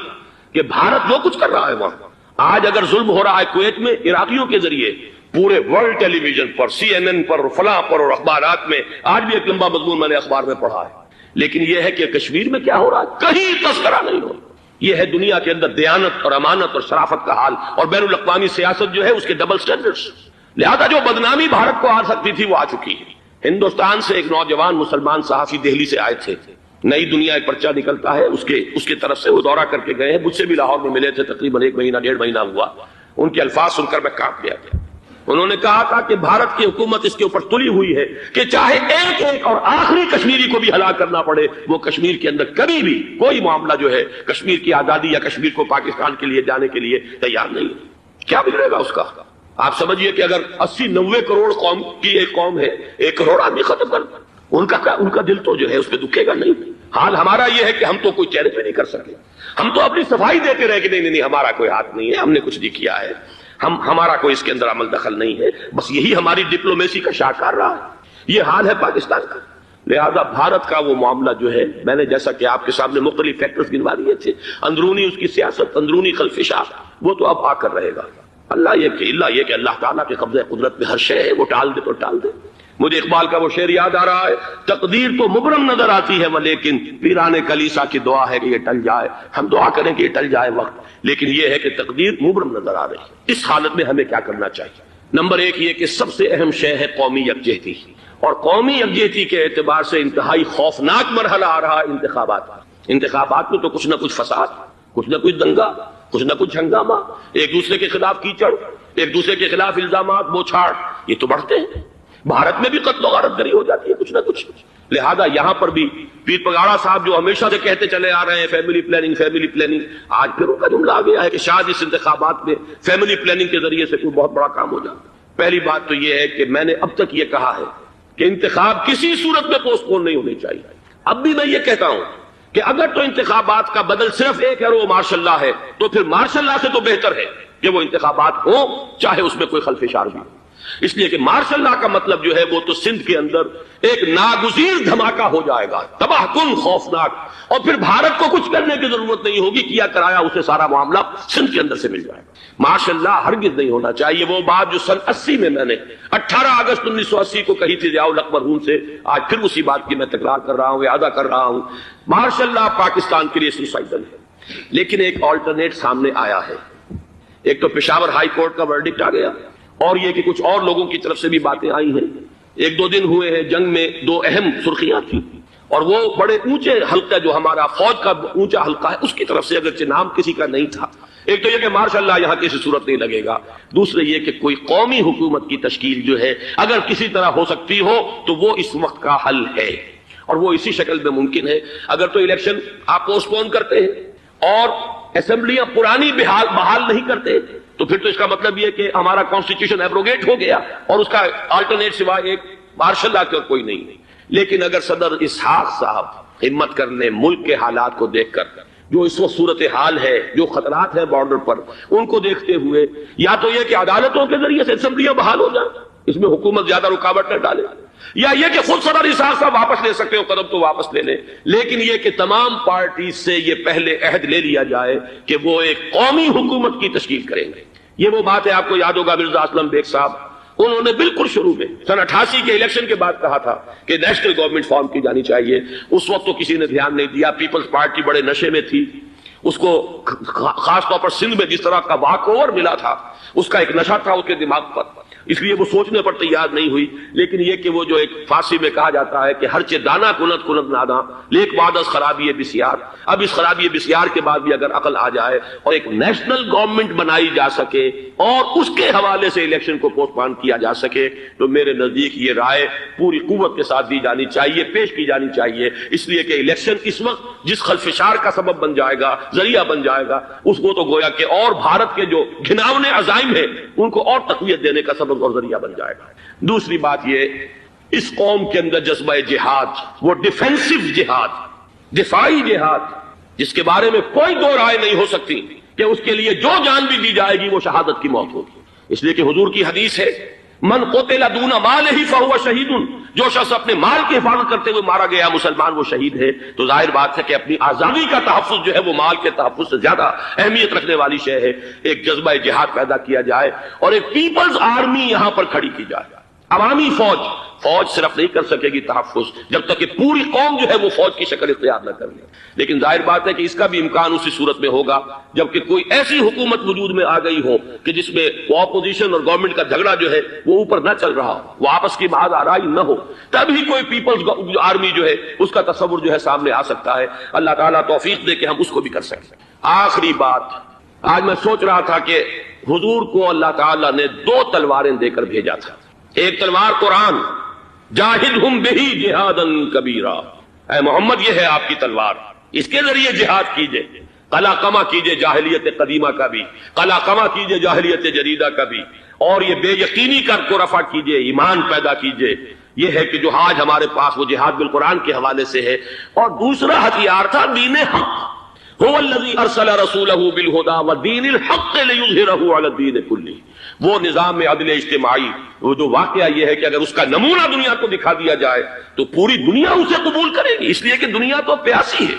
کہ بھارت جو کچھ کر رہا ہے وہاں۔ آج اگر ظلم ہو رہا ہے کویت میں عراقیوں کے ذریعے، پورے ورلڈ ٹیلی ویژن پر، CNN پر، فلاں پر اور اخبارات میں، آج بھی ایک لمبا مضمون میں نے اخبار میں پڑھا ہے، لیکن یہ ہے کہ کشمیر میں کیا ہو رہا ہے کہیں تذکرہ نہیں ہو رہا۔ یہ ہے دنیا کے اندر دیانت اور امانت اور شرافت کا حال، اور بین الاقوامی سیاست جو ہے اس کے ڈبل سٹینڈرڈز، لہذا جو بدنامی بھارت کو آ سکتی تھی وہ آ چکی ہے۔ ہندوستان سے ایک نوجوان مسلمان صحافی دہلی سے آئے تھے، نئی دنیا ایک پرچہ نکلتا ہے اس کے طرف سے وہ دورہ کر کے گئے ہیں، مجھ سے بھی لاہور میں ملے تھے، تقریباً 1 مہینہ 1.5 مہینہ ہوا۔ ان کے الفاظ سن کر میں کانپ گیا۔ انہوں نے کہا تھا کہ بھارت کی حکومت اس کے اوپر تلی ہوئی ہے کہ چاہے ایک اور آخری کشمیری کو بھی ہلاک کرنا پڑے، وہ کشمیر کے اندر کبھی بھی کوئی معاملہ جو ہے کشمیر کی آزادی یا کشمیر کو پاکستان کے لیے جانے کے لیے تیار نہیں ہے۔ کیا بگڑے گا اس کا؟ آپ سمجھیے کہ اگر 80-90 کروڑ قوم کی ایک قوم ہے، 1 کروڑ آدمی ختم کر، ان کا دل تو جو ہے اس پہ دکھے گا نہیں۔ حال ہمارا یہ ہے کہ ہم تو کوئی چہرے پہ نہیں کر سکے، ہم تو اپنی صفائی دیتے رہے کہ نہیں ہمارا کوئی ہاتھ نہیں ہے، ہم نے کچھ نہیں کیا ہے، ہمارا کوئی اس کے اندر عمل دخل نہیں ہے، بس یہی ہماری ڈپلومیسی کا شاہکار رہا ہے۔ یہ حال ہے پاکستان کا۔ لہذا بھارت کا وہ معاملہ جو ہے، میں نے جیسا کہ آپ کے سامنے مختلف فیکٹرز گنوا دیے تھے، اندرونی اس کی سیاست، اندرونی خلفشات، وہ تو اب آ کر رہے گا۔ اللہ یہ کہ اللہ تعالیٰ کے قبضہ قدرت میں ہر شے ہے، وہ ٹال دے تو ٹال دے۔ مجھے اقبال کا وہ شعر یاد آ رہا ہے، تقدیر تو مبرم نظر آتی ہے لیکن پیران کلیسا کی دعا ہے کہ یہ ٹل جائے۔ ہم دعا کریں کہ یہ ٹل جائے وقت، لیکن یہ ہے کہ تقدیر مبرم نظر آ رہی ہے۔ اس حالت میں ہمیں کیا کرنا چاہیے؟ نمبر ایک یہ کہ سب سے اہم شے ہے قومی یکجہتی، اور قومی یکجہتی کے اعتبار سے انتہائی خوفناک مرحلہ آ رہا ہے انتخابات میں تو کچھ نہ کچھ فساد، کچھ نہ کچھ دنگا، کچھ نہ کچھ ہنگامہ، ایک دوسرے کے خلاف کیچڑ، ایک دوسرے کے خلاف الزامات بوچھاڑ، یہ تو بڑھتے ہیں۔ بھارت میں بھی قتل و غارت گری ہو جاتی ہے کچھ نہ کچھ۔ لہذا یہاں پر بھی پیر پگاڑا صاحب جو ہمیشہ سے کہتے چلے آ رہے ہیں فیملی پلاننگ، آج پھر ان کا جملہ آ گیا ہے کہ شاید اس انتخابات میں فیملی پلاننگ کے ذریعے سے کوئی بہت بڑا کام ہو جائے۔ پہلی بات تو یہ ہے کہ میں نے اب تک یہ کہا ہے کہ انتخاب کسی صورت میں پوسٹ پون نہیں ہونے چاہیے۔ اب بھی میں یہ کہتا ہوں کہ اگر تو انتخابات کا بدل صرف ایک ہے اور وہ مارشل لا ہے، تو پھر مارشل لا سے تو بہتر ہے کہ وہ انتخابات ہوں چاہے اس میں کوئی خلفشار بھی ہو، اس لیے کہ مارشل لا کا مطلب جو ہے وہ تو سندھ کے اندر ایک ناگزیر دھماکہ ہو جائے گا، تباہ کن، خوفناک، اور پھر بھارت کو کچھ کرنے کی ضرورت نہیں ہوگی، کیا کرایا اسے سارا معاملہ سندھ کے اندر سے مل جائے گا۔ مارشل لا ہرگز نہیں ہونا چاہیے۔ وہ بات جو سن 80 میں نے 18 اگست 1980 کو کہی تھی ضیاء الحق مرحوم سے، آج پھر اسی بات کی میں تکرار کر رہا ہوں، اعادہ کر رہا ہوں، مارشل لا پاکستان کے لیے سوسائڈل ہے۔ لیکن ایک آلٹرنیٹ سامنے آیا ہے، ایک تو پشاور ہائی کورٹ کا ورڈکٹ آ گیا، اور یہ کہ کچھ اور لوگوں کی طرف سے بھی باتیں آئی ہیں۔ ایک دو دن ہوئے ہیں جنگ میں، دو اہم سرخیاں تھیں، اور وہ بڑے اونچے حلقہ جو ہمارا فوج کا اونچا حلقہ ہے اس کی طرف سے اگرچہ نام کسی کا نہیں تھا۔ ایک تو یہ کہ ماشاءاللہ یہاں کسی صورت نہیں لگے گا، دوسرے یہ کہ کوئی قومی حکومت کی تشکیل جو ہے اگر کسی طرح ہو سکتی ہو تو وہ اس وقت کا حل ہے، اور وہ اسی شکل میں ممکن ہے۔ اگر تو الیکشن آپ پوسٹ پون کرتے ہیں اور اسمبلیاں پرانی بحال نہیں کرتے تو پھر تو اس کا مطلب یہ کہ ہمارا کانسٹیٹیوشن ایبروگیٹ ہو گیا اور اس کا آلٹرنیٹ سوائے ایک مارشل لا کے اور کوئی نہیں۔ لیکن اگر صدر اسحاق صاحب ہمت کر لیں، ملک کے حالات کو دیکھ کر، جو اس وقت صورتحال ہے، جو خطرات ہیں بارڈر پر، ان کو دیکھتے ہوئے یا تو یہ کہ عدالتوں کے ذریعے سے اسمبلیاں بحال ہو جائیں، اس میں حکومت زیادہ رکاوٹ نہ ڈالے، یا یہ کہ خود صدر اسحاق صاحب واپس لے سکتے ہو قدم تو واپس لے لیں، لیکن یہ کہ تمام پارٹیز سے یہ پہلے عہد لے لیا جائے کہ وہ ایک قومی حکومت کی تشکیل کریں گے۔ یہ وہ بات ہے، آپ کو یاد ہوگا مرزا اسلم بیگ صاحب، انہوں نے بالکل شروع میں سن 88 کے الیکشن کے بعد کہا تھا کہ نیشنل گورنمنٹ فارم کی جانی چاہیے۔ اس وقت تو کسی نے دھیان نہیں دیا، پیپلز پارٹی بڑے نشے میں تھی، اس کو خاص طور پر سندھ میں جس طرح کا واک اوور ملا تھا اس کا ایک نشہ تھا اس کے دماغ پر، اس لیے وہ سوچنے پر تیار نہیں ہوئی۔ لیکن یہ کہ وہ جو ایک فارسی میں کہا جاتا ہے کہ ہرچہ دانا کنت کنت ناداں لیک بعد از خرابی بسیار، اب اس خرابی بسیار کے بعد بھی اگر عقل آ جائے اور ایک نیشنل گورنمنٹ بنائی جا سکے اور اس کے حوالے سے الیکشن کو پوسٹ پون کیا جا سکے تو میرے نزدیک یہ رائے پوری قوت کے ساتھ دی جانی چاہیے، پیش کی جانی چاہیے، اس لیے کہ الیکشن اس وقت جس خلفشار کا سبب بن جائے گا، ذریعہ بن جائے گا، اس کو تو گویا کہ اور بھارت کے جو گھناونے عزائم ہیں ان کو اور تقویت دینے کا سبب اور ذریعہ بن جائے گا۔ دوسری بات یہ، اس قوم کے اندر جذبہ جہاد، وہ ڈیفینسو جہاد، دفاعی جہاد، جس کے بارے میں کوئی دو رائے نہیں ہو سکتی کہ اس کے لیے جو جان بھی دی جائے گی وہ شہادت کی موت ہوگی، اس لیے کہ حضور کی حدیث ہے من قتل دون مالہ فہو شہید، جو شخص اپنے مال کی حفاظت کرتے ہوئے مارا گیا مسلمان وہ شہید ہے۔ تو ظاہر بات ہے کہ اپنی آزادی کا تحفظ جو ہے وہ مال کے تحفظ سے زیادہ اہمیت رکھنے والی شے ہے۔ ایک جذبہ جہاد پیدا کیا جائے اور ایک پیپلز آرمی یہاں پر کھڑی کی جائے، عوامی فوج صرف نہیں کر سکے گی تحفظ جب تک کہ پوری قوم جو ہے وہ فوج کی شکل اختیار نہ کر لے، لیکن ظاہر بات ہے کہ اس کا بھی امکان اسی صورت میں ہوگا جبکہ کوئی ایسی حکومت وجود میں آ گئی ہو کہ جس میں اپوزیشن اور گورنمنٹ کا جھگڑا جو ہے وہ اوپر نہ چل رہا ہو، وہ آپس کی محض آرائی نہ ہو، تبھی کوئی پیپلز آرمی جو ہے اس کا تصور جو ہے سامنے آ سکتا ہے۔ اللہ تعالیٰ توفیق دے کہ ہم اس کو بھی کر سکیں۔ آخری بات، آج میں سوچ رہا تھا کہ حضور کو اللہ تعالیٰ نے 2 تلواریں دے کر بھیجا تھا، ایک تلوار قرآن، جاہدہم بہی جہادا کبیرا، اے محمد یہ ہے آپ کی تلوار، اس کے ذریعے جہاد کیجئے، قلع قمع کیجئے جاہلیت قدیمہ کا بھی، قلع قمع کیجئے جاہلیت جدیدہ کا بھی، اور یہ بے یقینی کر کو رفع کیجئے، ایمان پیدا کیجئے۔ یہ ہے کہ جو آج ہمارے پاس وہ جہاد بالقرآن کے حوالے سے ہے، اور دوسرا ہتھیار تھا دین حق، هو الذی ارسل رسولہ بالہدی ودین الحق لیظہرہ علی الدین کلہ، وہ نظام عدل اجتماعی، وہ جو واقعہ یہ ہے کہ اگر اس کا نمونہ دنیا کو دکھا دیا جائے تو پوری دنیا اسے قبول کرے گی، اس لیے کہ دنیا تو پیاسی ہے،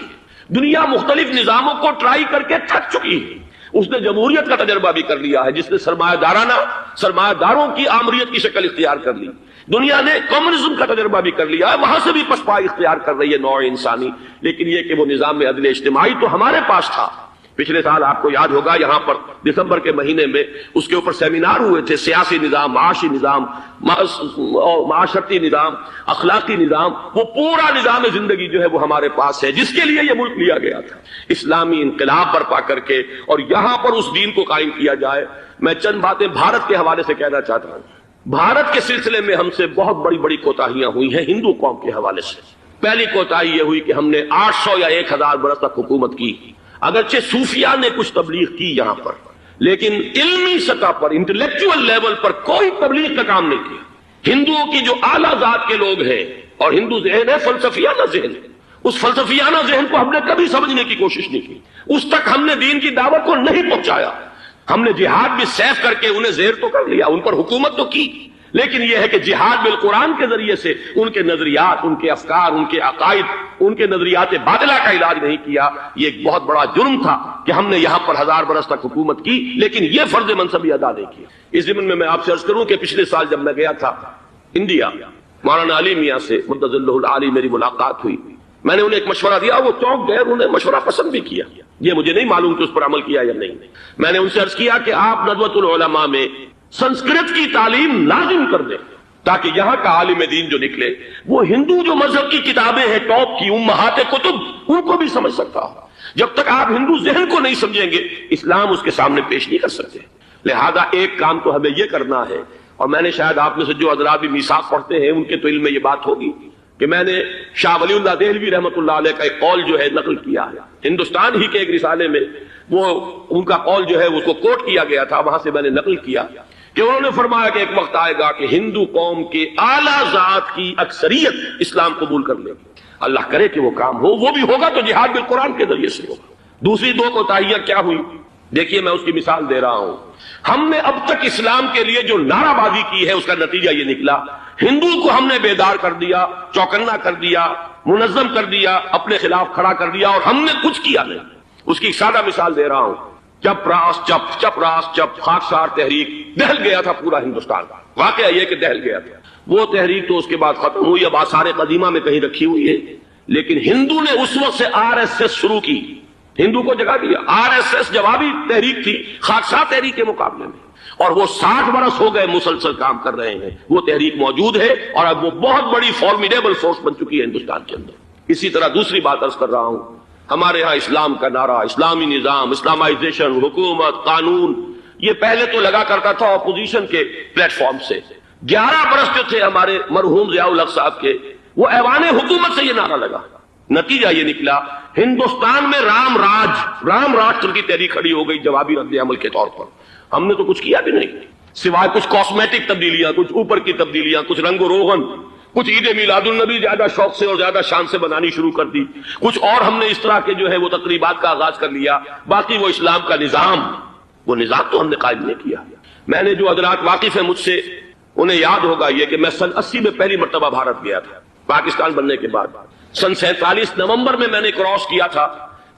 دنیا مختلف نظاموں کو ٹرائی کر کے تھک چکی ہے، اس نے جمہوریت کا تجربہ بھی کر لیا ہے، جس نے سرمایہ داروں کی آمریت کی شکل اختیار کر لی. دنیا نے کمیونزم کا تجربہ بھی کر لیا ہے، وہاں سے بھی پسپائی اختیار کر رہی ہے نوع انسانی. لیکن یہ کہ وہ نظام عدل اجتماعی تو ہمارے پاس تھا. پچھلے سال آپ کو یاد ہوگا یہاں پر دسمبر کے مہینے میں اس کے اوپر سیمینار ہوئے تھے، سیاسی نظام، معاشی نظام، معاشرتی نظام، اخلاقی نظام. وہ پورا نظام زندگی جو ہے وہ ہمارے پاس ہے، جس کے لیے یہ ملک لیا گیا تھا. اسلامی انقلاب برپا کر کے اور یہاں پر اس دین کو قائم کیا جائے. میں چند باتیں بھارت کے حوالے سے کہنا چاہتا ہوں. بھارت کے سلسلے میں ہم سے بہت بڑی بڑی کوتاہیاں ہوئی ہیں ہندو قوم کے حوالے سے. پہلی کوتاہی یہ ہوئی کہ ہم نے 800 یا 1000 برس تک حکومت کی. اگرچہ صوفیاء نے کچھ تبلیغ کی یہاں پر، لیکن علمی سطح پر، انٹلیکچوئل لیول پر کوئی تبلیغ کا کام نہیں کیا. ہندوؤں کی جو اعلیٰ ذات کے لوگ ہیں، اور ہندو ذہن ہے فلسفیانہ ذہن، اس فلسفیانہ ذہن کو ہم نے کبھی سمجھنے کی کوشش نہیں کی. اس تک ہم نے دین کی دعوت کو نہیں پہنچایا. ہم نے جہاد بھی سیف کر کے انہیں زیر تو کر لیا، ان پر حکومت تو کی، لیکن یہ ہے کہ جہاد بالقرآن کے ذریعے سے ان کے نظریات، ان کے افکار، ان کے عقائد، ان کے نظریات باطلہ کا علاج نہیں کیا. یہ ایک بہت بڑا جرم تھا کہ ہم نے یہاں پر 1000 برس تک حکومت کی، لیکن یہ فرض منصبی ادا نہیں کیا. اس ضمن میں آپ سے عرض کروں کہ پچھلے سال جب میں گیا تھا انڈیا، مولانا علی میاں سے مدظ اللہ العالی میری ملاقات ہوئی. میں نے انہیں ایک مشورہ دیا، وہ چونک گئے، انہوں نے مشورہ پسند بھی کیا. یہ مجھے نہیں معلوم کہ اس پر عمل کیا یا نہیں. میں نے ان سے عرض کیا کہ آپ ندوۃ العلماء میں سنسکرت کی تعلیم لازم کر دیں، تاکہ یہاں کا عالم دین جو نکلے وہ ہندو جو مذہب کی کتابیں ہیں ٹاپ کی امہات کتب، ان کو بھی سمجھ سکتا ہو. جب تک آپ ہندو ذہن کو نہیں سمجھیں گے اسلام اس کے سامنے پیش نہیں کر سکتے. لہذا ایک کام تو ہمیں یہ کرنا ہے، اور میں نے شاید آپ میں سے جو حضرات بھی میثاق پڑھتے ہیں ان کے تو علم میں یہ بات ہوگی کہ میں نے شاہ ولی اللہ دہلوی رحمۃ اللہ علیہ کا ایک قول جو ہے نقل کیا ہے. ہندوستان ہی کے ایک رسالے میں وہ ان کا قول جو ہے اس کو کوٹ کیا گیا تھا، وہاں سے میں نے نقل کیا کہ انہوں نے فرمایا کہ ایک وقت آئے گا کہ ہندو قوم کے اعلیٰ ذات کی اکثریت اسلام قبول کر لے گی. اللہ کرے کہ وہ کام ہو، وہ بھی ہوگا تو جہاد بالقرآن کے ذریعے سے ہوگا. دوسری دو کوتاہیاں کیا ہوئی؟ دیکھیے میں اس کی مثال دے رہا ہوں. ہم نے اب تک اسلام کے لیے جو نعرہ بازی کی ہے اس کا نتیجہ یہ نکلا، ہندو کو ہم نے بیدار کر دیا، چوکنا کر دیا، منظم کر دیا، اپنے خلاف کھڑا کر دیا، اور ہم نے کچھ کیا نہیں. اس کی ایک سادہ مثال دے رہا ہوں. چپ راس چپ، چپ راس چپ، خاکسار تحریک، دہل گیا تھا پورا ہندوستان. واقعہ یہ کہ دہل گیا تھا. وہ تحریک تو اس کے بعد ختم ہوئی، اب آثار قدیمہ میں کہیں رکھی ہوئی ہے. لیکن ہندو نے اس وقت سے RSS شروع کی، ہندو کو جگہ دیا. RSS جوابی تحریک تھی خاکسار تحریک کے مقابلے میں، اور وہ 60 برس ہو گئے مسلسل کام کر رہے ہیں. وہ تحریک موجود ہے اور اب وہ بہت بڑی فارمیڈیبل فورس بن چکی ہے ہندوستان کے اندر. اسی طرح دوسری بات عرض کر رہا ہوں، ہمارے ہاں اسلام کا نعرہ، اسلامی نظام، اسلامائزیشن، حکومت، قانون، یہ پہلے تو لگا کرتا تھا اپوزیشن کے پلیٹ فارم سے. 11 برس جو تھے ہمارے مرحوم ضیاء الحق صاحب کے، وہ ایوان حکومت سے یہ نعرہ لگا. نتیجہ یہ نکلا ہندوستان میں رام راج کی تحریک کھڑی ہو گئی جوابی رد عمل کے طور پر. ہم نے تو کچھ کیا بھی نہیں سوائے کچھ کاسمیٹک تبدیلیاں، کچھ اوپر کی تبدیلیاں، کچھ رنگ و روغن، کچھ عید میلاد النبی زیادہ شوق سے اور زیادہ شان سے بنانی شروع کر دی، کچھ اور ہم نے اس طرح کے جو ہے وہ تقریبات کا آغاز کر لیا. باقی وہ اسلام کا نظام، وہ نظام تو ہم نے قائم نہیں کیا. میں نے جو حضرات واقف ہیں مجھ سے انہیں یاد ہوگا یہ کہ میں سن 80 میں پہلی مرتبہ بھارت گیا تھا پاکستان بننے کے بعد. سن 47 نومبر میں نے کراس کیا تھا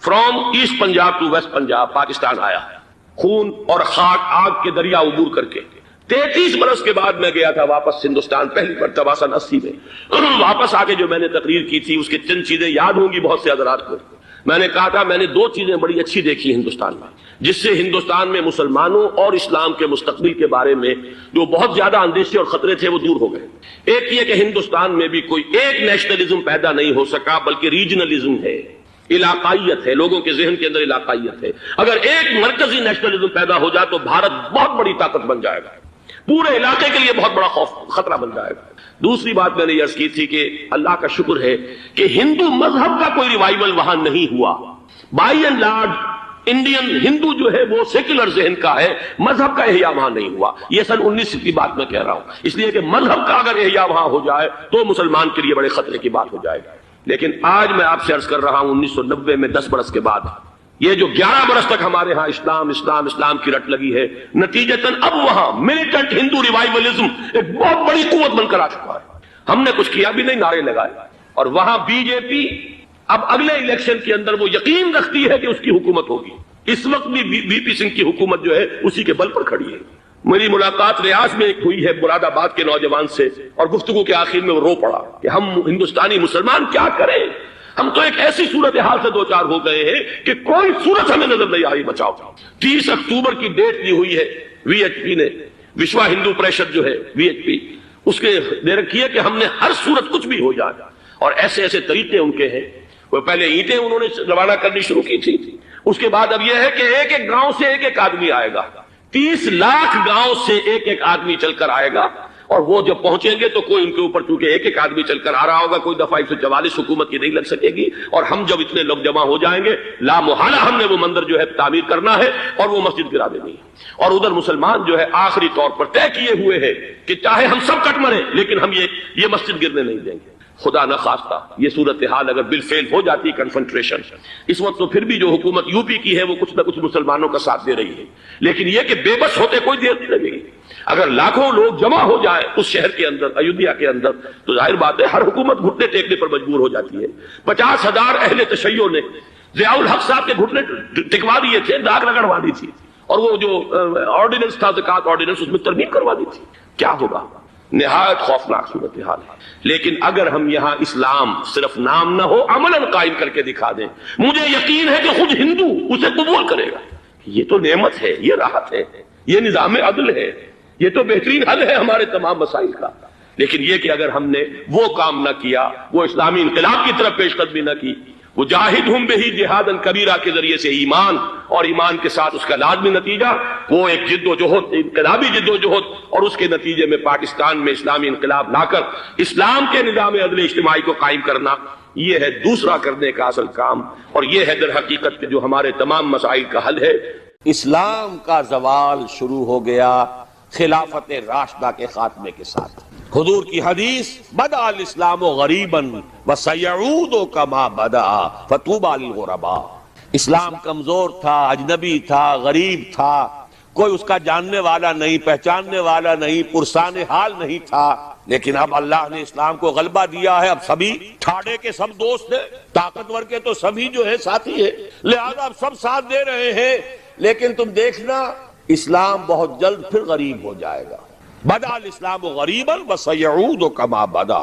from east Punjab to west Punjab. Pakistan آیا خون اور خاک آگ کے دریا عبور کر کے. 33 برس کے بعد میں گیا تھا واپس ہندوستان پہلی مرتبہ سن 80 میں. واپس آ کے جو میں نے تقریر کی تھی اس کے چند چیزیں یاد ہوں گی بہت سے حضرات کو. میں نے کہا تھا میں نے 2 چیزیں بڑی اچھی دیکھی ہندوستان میں، جس سے ہندوستان میں مسلمانوں اور اسلام کے مستقبل کے بارے میں جو بہت زیادہ اندیشے اور خطرے تھے وہ دور ہو گئے. ایک یہ کہ ہندوستان میں بھی کوئی ایک نیشنلزم پیدا نہیں ہو سکا، بلکہ ریجنلزم ہے، علاقائیت ہے، لوگوں کے ذہن کے اندر علاقائیت ہے. اگر ایک مرکزی نیشنلزم پیدا ہو جائے تو بھارت بہت بڑی طاقت بن جائے گا، پورے علاقے کے لیے بہت بڑا خطرہ بن جائے گا. دوسری بات میں نے عرض کی تھی کہ اللہ کا شکر ہے کہ ہندو مذہب کا کوئی ریوائول وہاں نہیں ہوا. بائی اینڈ لارج انڈین ہندو جو ہے وہ سیکولر ذہن کا ہے، مذہب کا احیاء وہاں نہیں ہوا. یہ سن 19 کی بات میں کہہ رہا ہوں، اس لیے کہ مذہب کا اگر احیاء وہاں ہو جائے تو مسلمان کے لیے بڑے خطرے کی بات ہو جائے گا. لیکن آج میں آپ سے عرض کر رہا ہوں 1990 میں 10 برس کے بعد یہ جو 11 برس تک ہمارے ہاں اسلام کی رٹ لگی ہے، نتیجتاً اب وہاں ملیٹنٹ ہندو ریوائولزم ایک بہت بڑی قوت بن کر آ چکا ہے. ہم نے کچھ کیا بھی نہیں، نعرے لگائے. اور وہاں BJP اب اگلے الیکشن کے اندر وہ یقین رکھتی ہے کہ اس کی حکومت ہوگی. اس وقت بھی بی پی سنگھ کی حکومت جو ہے اسی کے بل پر کھڑی ہے۔ میری ملاقات ریاض میں ایک ہوئی ہے مراد آباد کے نوجوان سے، اور گفتگو کے آخر میں وہ رو پڑا کہ ہم ہندوستانی مسلمان کیا کریں، ہم تو ایک ایسی صورتحال سے دوچار ہو گئے ہیں کہ کوئی صورت ہمیں نظر نہیں آئی، بچاؤ۔ 30 اکتوبر کی ڈیٹ دی ہوئی ہے وی ایچ پی نے، وشوا ہندو پریشد جو ہے وی ایچ پی، اس کے دے رکھی ہے کہ ہم نے ہر صورت کچھ بھی ہو جائے، اور ایسے ایسے طریقے ان کے ہیں۔ وہ پہلے اینٹیں انہوں نے روانہ کرنی شروع کی تھی، اس کے بعد اب یہ ہے کہ ایک ایک گاؤں سے ایک ایک آدمی آئے گا، 30 لاکھ گاؤں سے ایک ایک آدمی چل کر آئے گا، اور وہ جب پہنچیں گے تو کوئی ان کے اوپر چونکہ ایک ایک آدمی چل کر آ رہا ہوگا، کوئی دفعہ 144 حکومت کی نہیں لگ سکے گی، اور ہم جب اتنے لوگ جمع ہو جائیں گے لا محالہ ہم نے وہ مندر جو ہے تعمیر کرنا ہے اور وہ مسجد گرا دینی ہے۔ اور ادھر مسلمان جو ہے آخری طور پر طے کیے ہوئے ہیں کہ چاہے ہم سب کٹ مریں لیکن ہم یہ مسجد گرنے نہیں دیں گے۔ خدا نہ خواستہ یہ صورتحال اگر بالفعل ہو جاتی کنفنٹریشن، اس وقت تو پھر بھی جو حکومت یو پی کی ہے وہ کچھ نہ کچھ مسلمانوں کا ساتھ دے رہی ہے، لیکن یہ کہ بے بس ہوتے کوئی دیر نہیں لگے گی۔ اگر لاکھوں لوگ جمع ہو جائے اس شہر کے اندر، ایودھیا کے اندر، تو ظاہر بات ہے ہر حکومت گھٹنے ٹیکنے پر مجبور ہو جاتی ہے۔ 50,000 اہل تشیع نے ضیاء الحق صاحب کے گھٹنے ٹکوا دیے تھے، داغ رگڑوا دی تھی، اور وہ جو آرڈیننس تھا زکوٰۃ آرڈیننس اس میں ترمیم کروا دی تھی۔ کیا ہوگا؟ نہایت خوفناک صورتحال ہے۔ لیکن اگر ہم یہاں اسلام صرف نام نہ ہو عملاً قائم کر کے دکھا دیں، مجھے یقین ہے کہ خود ہندو اسے قبول کرے گا۔ یہ تو نعمت ہے، یہ راحت ہے، یہ نظام عدل ہے، یہ تو بہترین حل ہے ہمارے تمام مسائل کا۔ لیکن یہ کہ اگر ہم نے وہ کام نہ کیا، وہ اسلامی انقلاب کی طرف پیش قدمی نہ کی، وہ جاہدہم بہ جہادا کبیرہ کے ذریعے سے ایمان، اور ایمان کے ساتھ اس کا لازمی نتیجہ وہ ایک جد و جہد، انقلابی جد و جہد، اور اس کے نتیجے میں پاکستان میں اسلامی انقلاب لا کر اسلام کے نظام عدل اجتماعی کو قائم کرنا، یہ ہے دوسرا کرنے کا اصل کام، اور یہ ہے در حقیقت جو ہمارے تمام مسائل کا حل ہے۔ اسلام کا زوال شروع ہو گیا خلافت راشدہ کے خاتمے کے ساتھ۔ حضور کی حدیث بدأ الاسلام غریبا وسیعود کما بدأ فطوبى للغرباء۔ اسلام کمزور تھا، اجنبی تھا، غریب تھا، کوئی اس کا جاننے والا نہیں، پہچاننے والا نہیں، پرسان حال نہیں تھا، لیکن اب اللہ نے اسلام کو غلبہ دیا ہے۔ اب سبھی ٹھاڈے کے سب دوست ہیں، طاقتور کے تو سبھی جو ہے ساتھی ہیں، لہذا اب سب ساتھ دے رہے ہیں، لیکن تم دیکھنا اسلام بہت جلد پھر غریب ہو جائے گا۔ بدأ الاسلام غریبا وسیعود کما بدأ،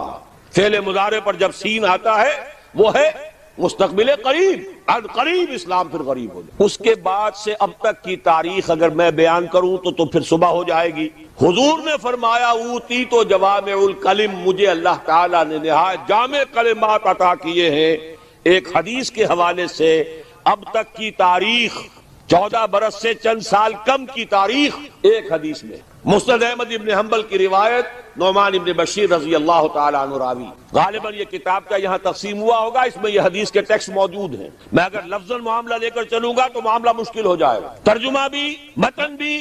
فعل مضارع پر جب سین آتا ہے وہ ہے مستقبل قریب، عن قریب اسلام پھر غریب ہو جائے۔ اس کے بعد سے اب تک کی تاریخ اگر میں بیان کروں تو پھر صبح ہو جائے گی۔ حضور نے فرمایا اوتی تو جوامع الکلم، مجھے اللہ تعالیٰ نے نہایت جامع کلمات عطا کیے ہیں۔ ایک حدیث کے حوالے سے اب تک کی تاریخ 14 برس سے چند سال کم کی تاریخ ایک حدیث میں، مسند احمد ابن حنبل کی روایت، نعمان ابن بشیر رضی اللہ تعالیٰ عنہ راوی۔ غالباً یہ کتاب کا یہاں تقسیم ہوا ہوگا، اس میں یہ حدیث کے ٹیکسٹ موجود ہیں۔ میں اگر لفظاً معاملہ لے کر چلوں گا تو معاملہ مشکل ہو جائے گا، ترجمہ بھی متن بھی۔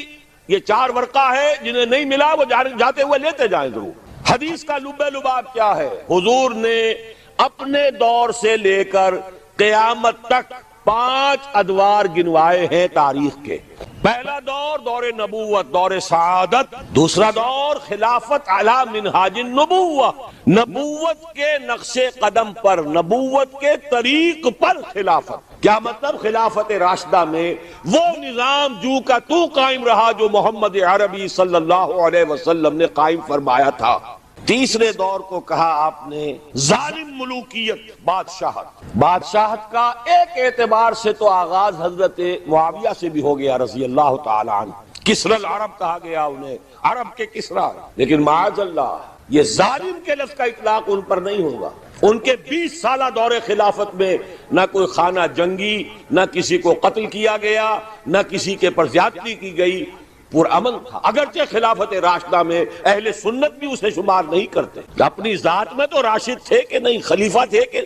یہ 4 ورقہ ہے، جنہیں نہیں ملا وہ جاتے ہوئے لیتے جائیں ضرور۔ حدیث کا لب لباب کیا ہے؟ حضور نے اپنے دور سے لے کر قیامت تک 5 ادوار گنوائے ہیں تاریخ کے۔ پہلا دور دور نبوت، دور سعادت۔ دوسرا دور خلافت علی منہاج النبوہ، نبوت کے نقش قدم پر، نبوت کے طریق پر خلافت۔ کیا مطلب؟ خلافت راشدہ میں وہ نظام جو کا تو قائم رہا جو محمد عربی صلی اللہ علیہ وسلم نے قائم فرمایا تھا۔ تیسرے دور کو کہا آپ نے ظالم ملوکیت، بادشاہت۔ بادشاہت کا ایک اعتبار سے تو آغاز حضرت معاویہ سے بھی ہو گیا رضی اللہ تعالی عنہ، کسری العرب کہا گیا انہیں، عرب کے کسریٰ۔ لیکن معاذ اللہ یہ ظالم کے لفظ کا اطلاق ان پر نہیں ہوگا۔ ان کے 20 سالہ دور خلافت میں نہ کوئی خانہ جنگی، نہ کسی کو قتل کیا گیا، نہ کسی کے پر زیادتی کی گئی، پرامن تھا۔ اگرچہ خلافت راشدہ میں اہل سنت بھی اسے شمار نہیں کرتے، اپنی ذات میں تو راشد تھے کہ نہیں، خلیفہ تھے کہ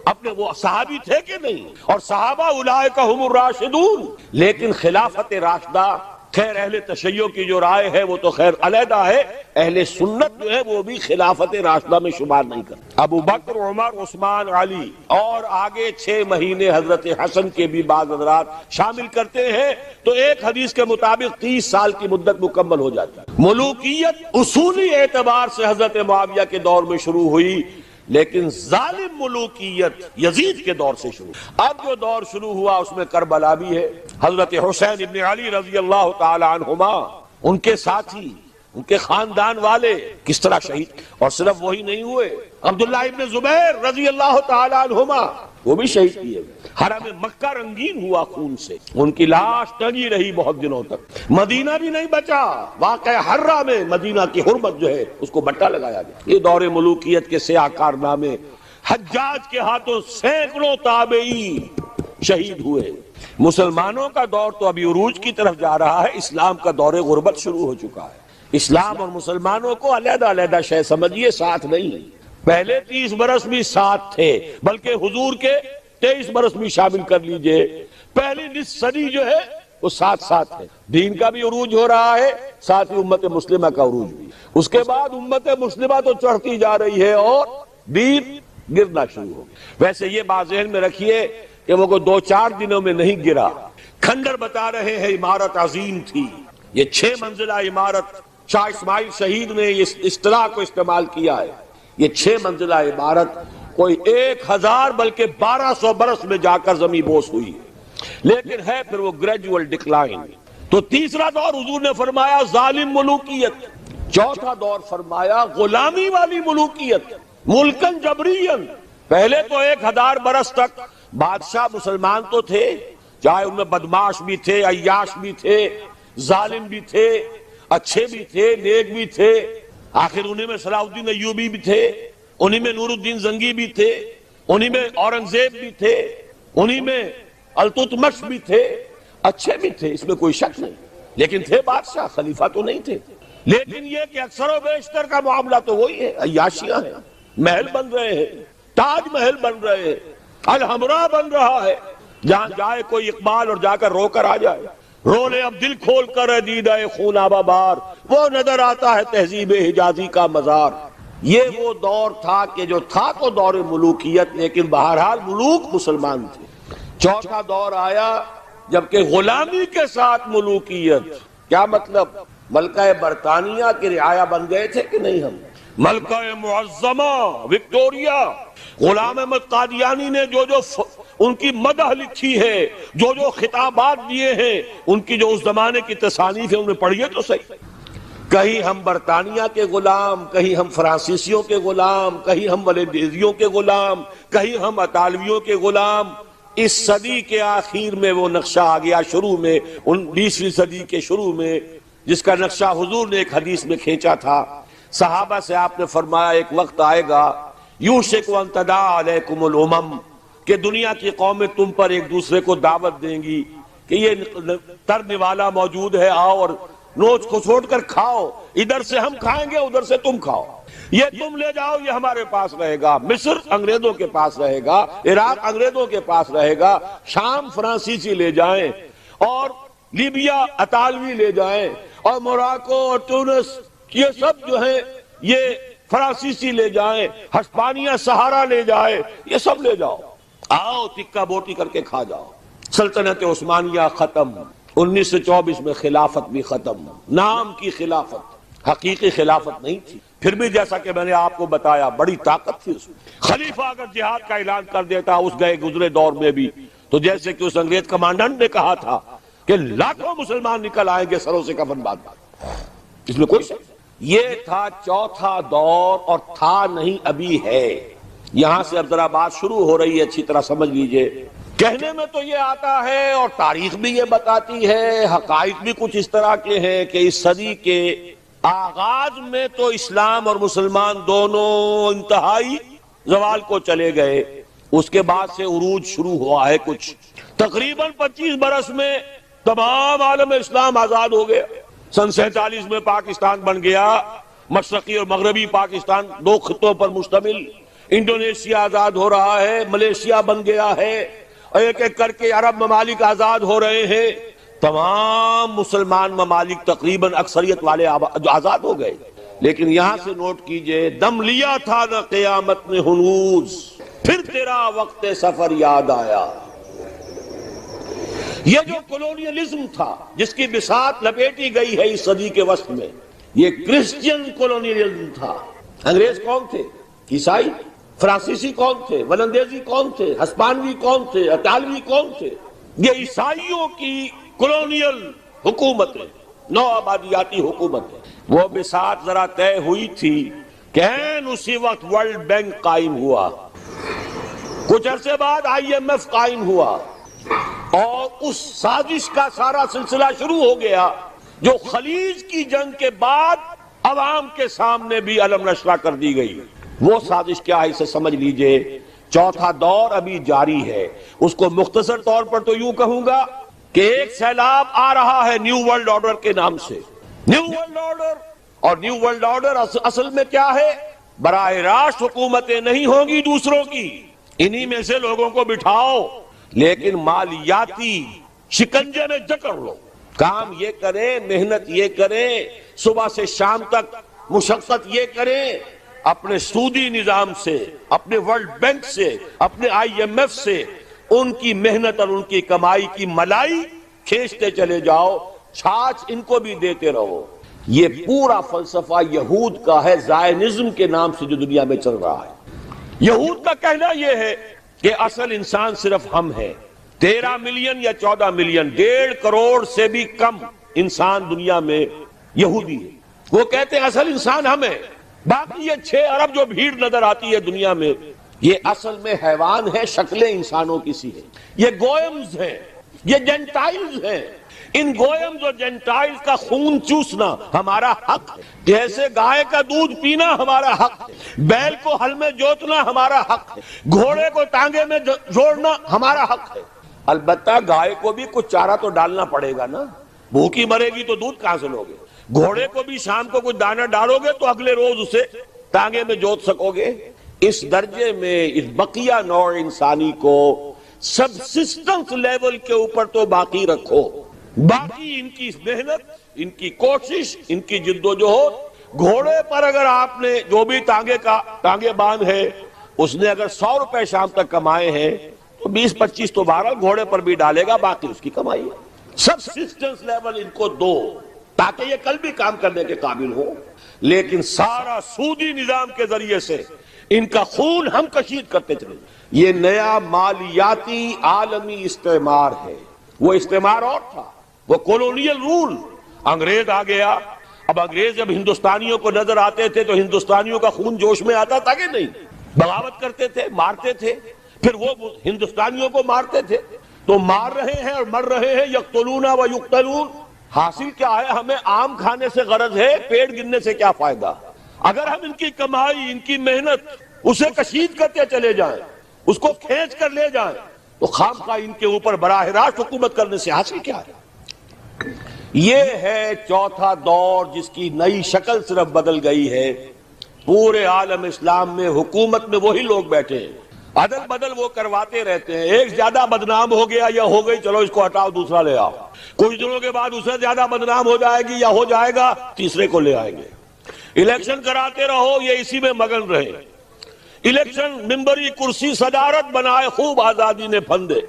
اپنے وہ صحابی تھے کہ نہیں، اور صحابہ اولئک ہم الراشدون۔ لیکن خلافت راشدہ، خیر اہل تشیع کی جو رائے ہے وہ تو خیر علیحدہ ہے، اہل سنت جو ہے وہ بھی خلافت راشدہ میں شمار نہیں کرتے۔ ابو بکر، عمر، عثمان، علی اور آگے 6 مہینے حضرت حسن کے بھی بعض حضرات شامل کرتے ہیں، تو ایک حدیث کے مطابق 30 سال کی مدت مکمل ہو جاتی ہے۔ ملوکیت اصولی اعتبار سے حضرت معاویہ کے دور میں شروع ہوئی، لیکن ظالم ملوکیت یزید کے دور سے شروع. اب جو دور شروع ہوا اس میں کربلا بھی ہے. حضرت حسین ابن علی رضی اللہ تعالی عنہما، ان کے ساتھی، ان کے خاندان والے کس طرح شہید. اور صرف وہی نہیں ہوئے، عبداللہ ابن زبیر رضی اللہ تعالی عنہما وہ بھی شہید کیے. حرم مکہ رنگین ہوا خون سے، ان کی لاش ٹنگی رہی بہت دنوں تک. مدینہ بھی نہیں بچا، واقعہ حرہ میں مدینہ کی حرمت جو ہے اس کو بٹا لگایا گیا. یہ دور ملوکیت کے سیاہ کارنامے. حجاج کے ہاتھوں سینکڑوں تابعی شہید ہوئے. مسلمانوں کا دور تو ابھی عروج کی طرف جا رہا ہے. اسلام کا دور غربت شروع ہو چکا ہے. اسلام اور مسلمانوں کو علیحدہ علیحدہ شے سمجھیے، ساتھ نہیں. پہلے 30 برس بھی ساتھ تھے، بلکہ حضور کے 23 برس بھی شامل کر لیجئے. پہلی نصف صدی جو ہے وہ ساتھ ہے. دین کا بھی عروج ہو رہا ہے، ساتھ ہی امت مسلمہ کا عروج بھی. اس کے بعد امت مسلمہ تو چڑھتی جا رہی ہے اور دین گرنا شروع ہو گیا. ویسے یہ بات ذہن میں رکھیے کہ وہ 2-4 دنوں میں نہیں گرا. کھنڈر بتا رہے ہیں عمارت عظیم تھی. یہ 6 منزلہ عمارت، شاہ اسماعیل شہید نے اس اصطلاح کو استعمال کیا ہے. یہ 6 منزلہ عمارت کوئی 1000 بلکہ 1200 برس میں جا کر زمین بوس ہوئی، لیکن ہے پھر وہ گریجول ڈکلائن. تو تیسرا دور حضور نے فرمایا ظالم ملوکیت. چوتھا دور فرمایا غلامی والی ملوکیت، ملکن جبرین. پہلے تو 1000 برس تک بادشاہ مسلمان تو تھے، چاہے ان میں بدماش بھی تھے، عیاش بھی تھے، ظالم بھی تھے، اچھے بھی تھے، نیک بھی تھے. آخر انہی میں صلاح الدین ایوبی بھی تھے، انہی میں نور الدین زنگی بھی تھے، انہی میں اورنگزیب بھی تھے، انہی میں التتمش بھی تھے. اچھے بھی تھے، اس میں کوئی شک نہیں، لیکن تھے بادشاہ، خلیفہ تو نہیں تھے. لیکن یہ کہ اکثر و بیشتر کا معاملہ تو وہی ہے، عیاشیاں ہیں. محل بن رہے ہیں، تاج محل بن رہے ہیں، الحمرا بن رہا ہے. جہاں جائے کوئی اقبال اور جا کر رو کر آ جائے. رو لے اب دل کھول کر دیدہ خون آبا بار، وہ نظر آتا ہے تہذیب حجازی کا مزار. یہ وہ دور تھا کہ جو تھا تو دور ملوکیت، لیکن بہرحال ملوک مسلمان تھے. چوتھا دور آیا جبکہ غلامی کے ساتھ ملوکیت. کیا مطلب؟ ملکہ برطانیہ کی رعایا بن گئے تھے کہ نہیں ہم؟ ملکہ معظمہ وکٹوریا، غلام احمد قادیانی نے جو ان کی مدح لکھی ہے، جو خطابات دیے ہیں، ان کی جو اس زمانے کی تصانیف ہے انہیں پڑھیے تو صحیح. کہیں ہم برطانیہ کے غلام، کہیں ہم فرانسیسیوں کے غلام، کہیں ہم ولندیزیوں کے غلام، کہیں ہم اطالویوں کے غلام. اس صدی کے آخر میں وہ نقشہ آ گیا، شروع میں 20ویں صدی کے شروع میں، جس کا نقشہ حضور نے ایک حدیث میں کھینچا تھا. صحابہ سے آپ نے فرمایا ایک وقت آئے گا یوشک ان تداعی علیکم الامم، کہ دنیا کی قومیں تم پر ایک دوسرے کو دعوت دیں گی کہ یہ ترنے والا موجود ہے، آؤ اور نوچ کو چھوڑ کر کھاؤ. ادھر سے ہم کھائیں گے، ادھر سے تم کھاؤ. یہ تم لے جاؤ، یہ ہمارے پاس رہے گا. مصر انگریزوں کے پاس رہے گا، عراق انگریزوں کے پاس رہے گا، شام فرانسیسی لے جائیں، اور لیبیا اطالوی لے جائیں، اور موراکو اور تونس یہ سب جو ہیں یہ فرانسیسی لے جائیں، ہسپانیہ سہارا لے جائے، یہ سب لے جاؤ، آؤ تکہ بوٹی کر کے کھا جاؤ. سلطنت عثمانیہ ختم. 1924 میں خلافت بھی ختم. نام کی خلافت، حقیقی خلافت نہیں تھی. پھر بھی جیسا کہ میں نے آپ کو بتایا بڑی طاقت تھی اس میں. خلیفہ اگر جہاد کا اعلان کر دیتا اس گئے گزرے دور میں بھی، تو جیسے کہ اس انگریز کمانڈنٹ نے کہا تھا کہ لاکھوں مسلمان نکل آئیں گے سروں سے کفن باندھ باندھ، اس میں کوئی شک. یہ تھا چوتھا دور، اور تھا نہیں ابھی ہے. یہاں سے اب ذرا بات شروع ہو رہی ہے، اچھی طرح سمجھ لیجئے. کہنے میں تو یہ آتا ہے اور تاریخ بھی یہ بتاتی ہے، حقائق بھی کچھ اس طرح کے ہیں کہ اس صدی کے آغاز میں تو اسلام اور مسلمان دونوں انتہائی زوال کو چلے گئے. اس کے بعد سے عروج شروع ہوا ہے کچھ. تقریباً 25 برس میں تمام عالم اسلام آزاد ہو گیا. سن 47 میں پاکستان بن گیا، مشرقی اور مغربی پاکستان 2 خطوں پر مشتمل. انڈونیشیا آزاد ہو رہا ہے، ملیشیا بن گیا ہے، ایک ایک کر کے عرب ممالک آزاد ہو رہے ہیں. تمام مسلمان ممالک تقریباً اکثریت والے آزاد ہو گئے. لیکن یہاں سے نوٹ کیجئے، دم لیا تھا نہ قیامت نے ہنوز، پھر تیرا وقت سفر یاد آیا. یہ جو کولونیلزم تھا جس کی بساط لپیٹی گئی ہے اس صدی کے وسط میں، یہ کرسچین کولونیلزم تھا. انگریز کون تھے؟ عیسائی. فرانسیسی کون تھے، ولندیزی کون تھے، ہسپانوی کون تھے، اطالوی کون تھے؟ یہ عیسائیوں کی کولونیل حکومتیں، نو آبادیاتی حکومتیں، وہ بساط ذرا طے ہوئی تھی کہ اسی وقت ورلڈ بینک قائم ہوا، کچھ عرصے بعد IMF قائم ہوا، اور اس سازش کا سارا سلسلہ شروع ہو گیا جو خلیج کی جنگ کے بعد عوام کے سامنے بھی علم نشرہ کر دی گئی۔ وہ سازش کیا ہے اسے سمجھ لیجئے۔ چوتھا دور ابھی جاری ہے، اس کو مختصر طور پر تو یوں کہوں گا کہ ایک سیلاب آ رہا ہے نیو ورلڈ آرڈر کے نام سے۔ نیو ورلڈ آرڈر، اور نیو ورلڈ آرڈر اصل میں کیا ہے؟ براہ راست حکومتیں نہیں ہوں گی دوسروں کی، انہی میں سے لوگوں کو بٹھاؤ، لیکن مالیاتی شکنجے میں جکڑ لو، کام یہ کریں، محنت یہ کریں، صبح سے شام تک مشقت یہ کریں، اپنے سودی نظام سے، اپنے ورلڈ بینک سے، اپنے IMF سے ان کی محنت اور ان کی کمائی کی ملائی کھینچتے چلے جاؤ، چھاچ ان کو بھی دیتے رہو۔ یہ پورا فلسفہ یہود کا ہے، زائنزم کے نام سے جو دنیا میں چل رہا ہے۔ یہود کا کہنا یہ ہے کہ اصل انسان صرف ہم ہیں، 13 ملین یا 14 ملین، 1.5 کروڑ سے بھی کم انسان دنیا میں یہودی ہے۔ وہ کہتے ہیں اصل انسان ہم ہیں، باقی یہ 6 ارب جو بھیڑ نظر آتی ہے دنیا میں، یہ اصل میں حیوان ہے، شکلیں انسانوں کی سی ہیں، یہ گوئمز ہیں، یہ جینٹائلز ہیں۔ ان گوئمز اور جینٹائلز کا خون چوسنا ہمارا حق ہے، جیسے گائے کا دودھ پینا ہمارا حق ہے، بیل کو ہل میں جوتنا ہمارا حق ہے، گھوڑے کو ٹانگے میں جوڑنا ہمارا حق ہے۔ البتہ گائے کو بھی کچھ چارہ تو ڈالنا پڑے گا نا، بھوکی مرے گی تو دودھ کہاں سے لوگے؟ گھوڑے کو بھی شام کو کچھ دانہ ڈالو گے تو اگلے روز اسے ٹانگے میں جوت سکو گے۔ اس درجے میں اس بقیہ نوع انسانی کو سبسسٹنس لیول کے اوپر تو باقی رکھو، باقی ان کی محنت، ان کی کوشش، ان کی جد و جہد۔ گھوڑے پر اگر آپ نے جو بھی ٹانگے باندھ ہے، اس نے اگر 100 روپے شام تک کمائے ہیں تو 20-25 تو بہرحال گھوڑے پر بھی ڈالے گا، باقی اس کی کمائی ہے۔ سبسسٹنس لیول ان کو دو تاکہ یہ کل بھی کام کرنے کے قابل ہو، لیکن سارا سودی نظام کے ذریعے سے ان کا خون ہم کشید کرتے چلے جائیں۔ یہ نیا مالیاتی عالمی استعمار ہے، وہ استعمار اور تھا، وہ کولونیل رول۔ انگریز آ گیا، اب انگریز جب ہندوستانیوں کو نظر آتے تھے تو ہندوستانیوں کا خون جوش میں آتا تھا کہ نہیں؟ بغاوت کرتے تھے، مارتے تھے، پھر وہ ہندوستانیوں کو مارتے تھے۔ تو مار رہے ہیں اور مر رہے ہیں، یقتلون و یقتلون۔ حاصل کیا ہے؟ ہمیں آم کھانے سے غرض ہے، پیڑ گرنے سے کیا فائدہ؟ اگر ہم ان کی کمائی، ان کی محنت اسے کشید کرتے چلے جائیں، اس کو کھینچ کر لے جائیں، تو خام خواہ ان کے اوپر براہ راست حکومت کرنے سے حاصل کیا ہے؟ یہ ہے چوتھا دور جس کی نئی شکل صرف بدل گئی ہے۔ پورے عالم اسلام میں حکومت میں وہی لوگ بیٹھے ہیں، عدل بدل وہ کرواتے رہتے ہیں۔ ایک زیادہ بدنام ہو گیا یا ہو گئی، چلو اس کو ہٹاؤ، دوسرا لے آؤ۔ کچھ دنوں کے بعد اسے زیادہ بدنام ہو جائے گی یا ہو جائے گا، تیسرے کو لے آئیں گے۔ الیکشن کراتے رہو، یہ اسی میں مگن رہے۔ الیکشن ممبری کرسی صدارت بنائے، خوب آزادی نے پھندے،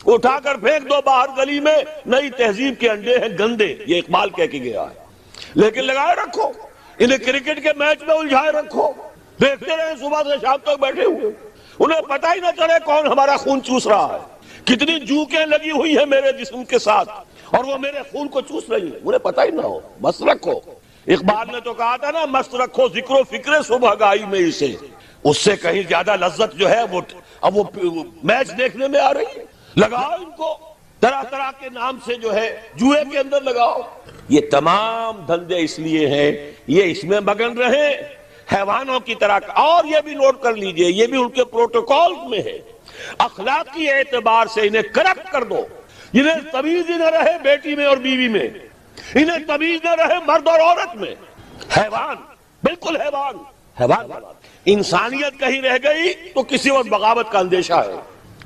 اٹھا کر پھینک دو باہر گلی میں، نئی تہذیب کے انڈے ہیں گندے، یہ اقبال کہہ کے گیا ہے۔ لیکن لگائے رکھو، انہیں کرکٹ کے میچ میں الجھائے رکھو، دیکھتے رہے صبح سے شام تک بیٹھے ہوئے، انہیں پتہ ہی نہ چلے کون ہمارا خون چوس رہا ہے، کتنی جوکیں لگی ہوئی ہیں میرے جسم کے ساتھ اور وہ میرے خون کو چوس رہی ہیں، انہیں پتہ ہی نہ ہو۔ مست رکھو، اقبال نے تو کہا تھا نا، مست رکھو ذکر و فکر صبح گائی میں اسے۔ اس سے کہیں زیادہ لذت جو ہے وہ اب وہ میچ دیکھنے میں آ رہی ہے۔ لگاؤ ان کو، طرح طرح کے نام سے جو ہے جوئے کے اندر لگاؤ۔ یہ تمام دھندے اس لیے ہیں، یہ اس میں مگن رہے حیوانوں کی طرح۔ اور یہ بھی نوٹ کر لیجئے، یہ بھی ان کے پروٹوکول میں ہے، اخلاقی اعتبار سے انہیں کرپٹ کر دو، انہیں تمیز ہی نہ رہے بیٹی میں اور بیوی میں، انہیں تمیز نہ رہے مرد اور عورت میں۔ حیوان، بالکل حیوان، حیوان۔ انسانیت کہیں رہ گئی تو کسی وقت بغاوت کا اندیشہ ہے۔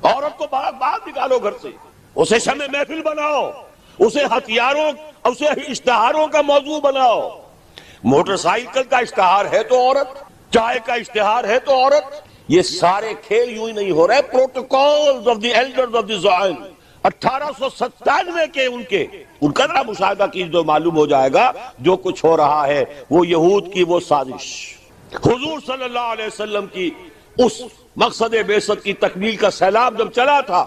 عورت کو باہر نکالو گھر سے، اسے شمع محفل بناؤ، اسے ہتھیاروں، اسے اشتہاروں کا موضوع بناؤ۔ موٹر سائیکل کا اشتہار ہے تو عورت، چائے کا اشتہار ہے تو عورت۔ یہ سارے کھیل یوں ہی نہیں ہو رہے، protocols of the elders of the Zion 1897 کے ان کا ذرا مشاہدہ کیجئے تو معلوم ہو جائے گا جو کچھ ہو رہا ہے وہ یہود کی وہ سازش۔ حضور صلی اللہ علیہ وسلم کی اس مقصد بعثت کی تکمیل کا سیلاب جب چلا تھا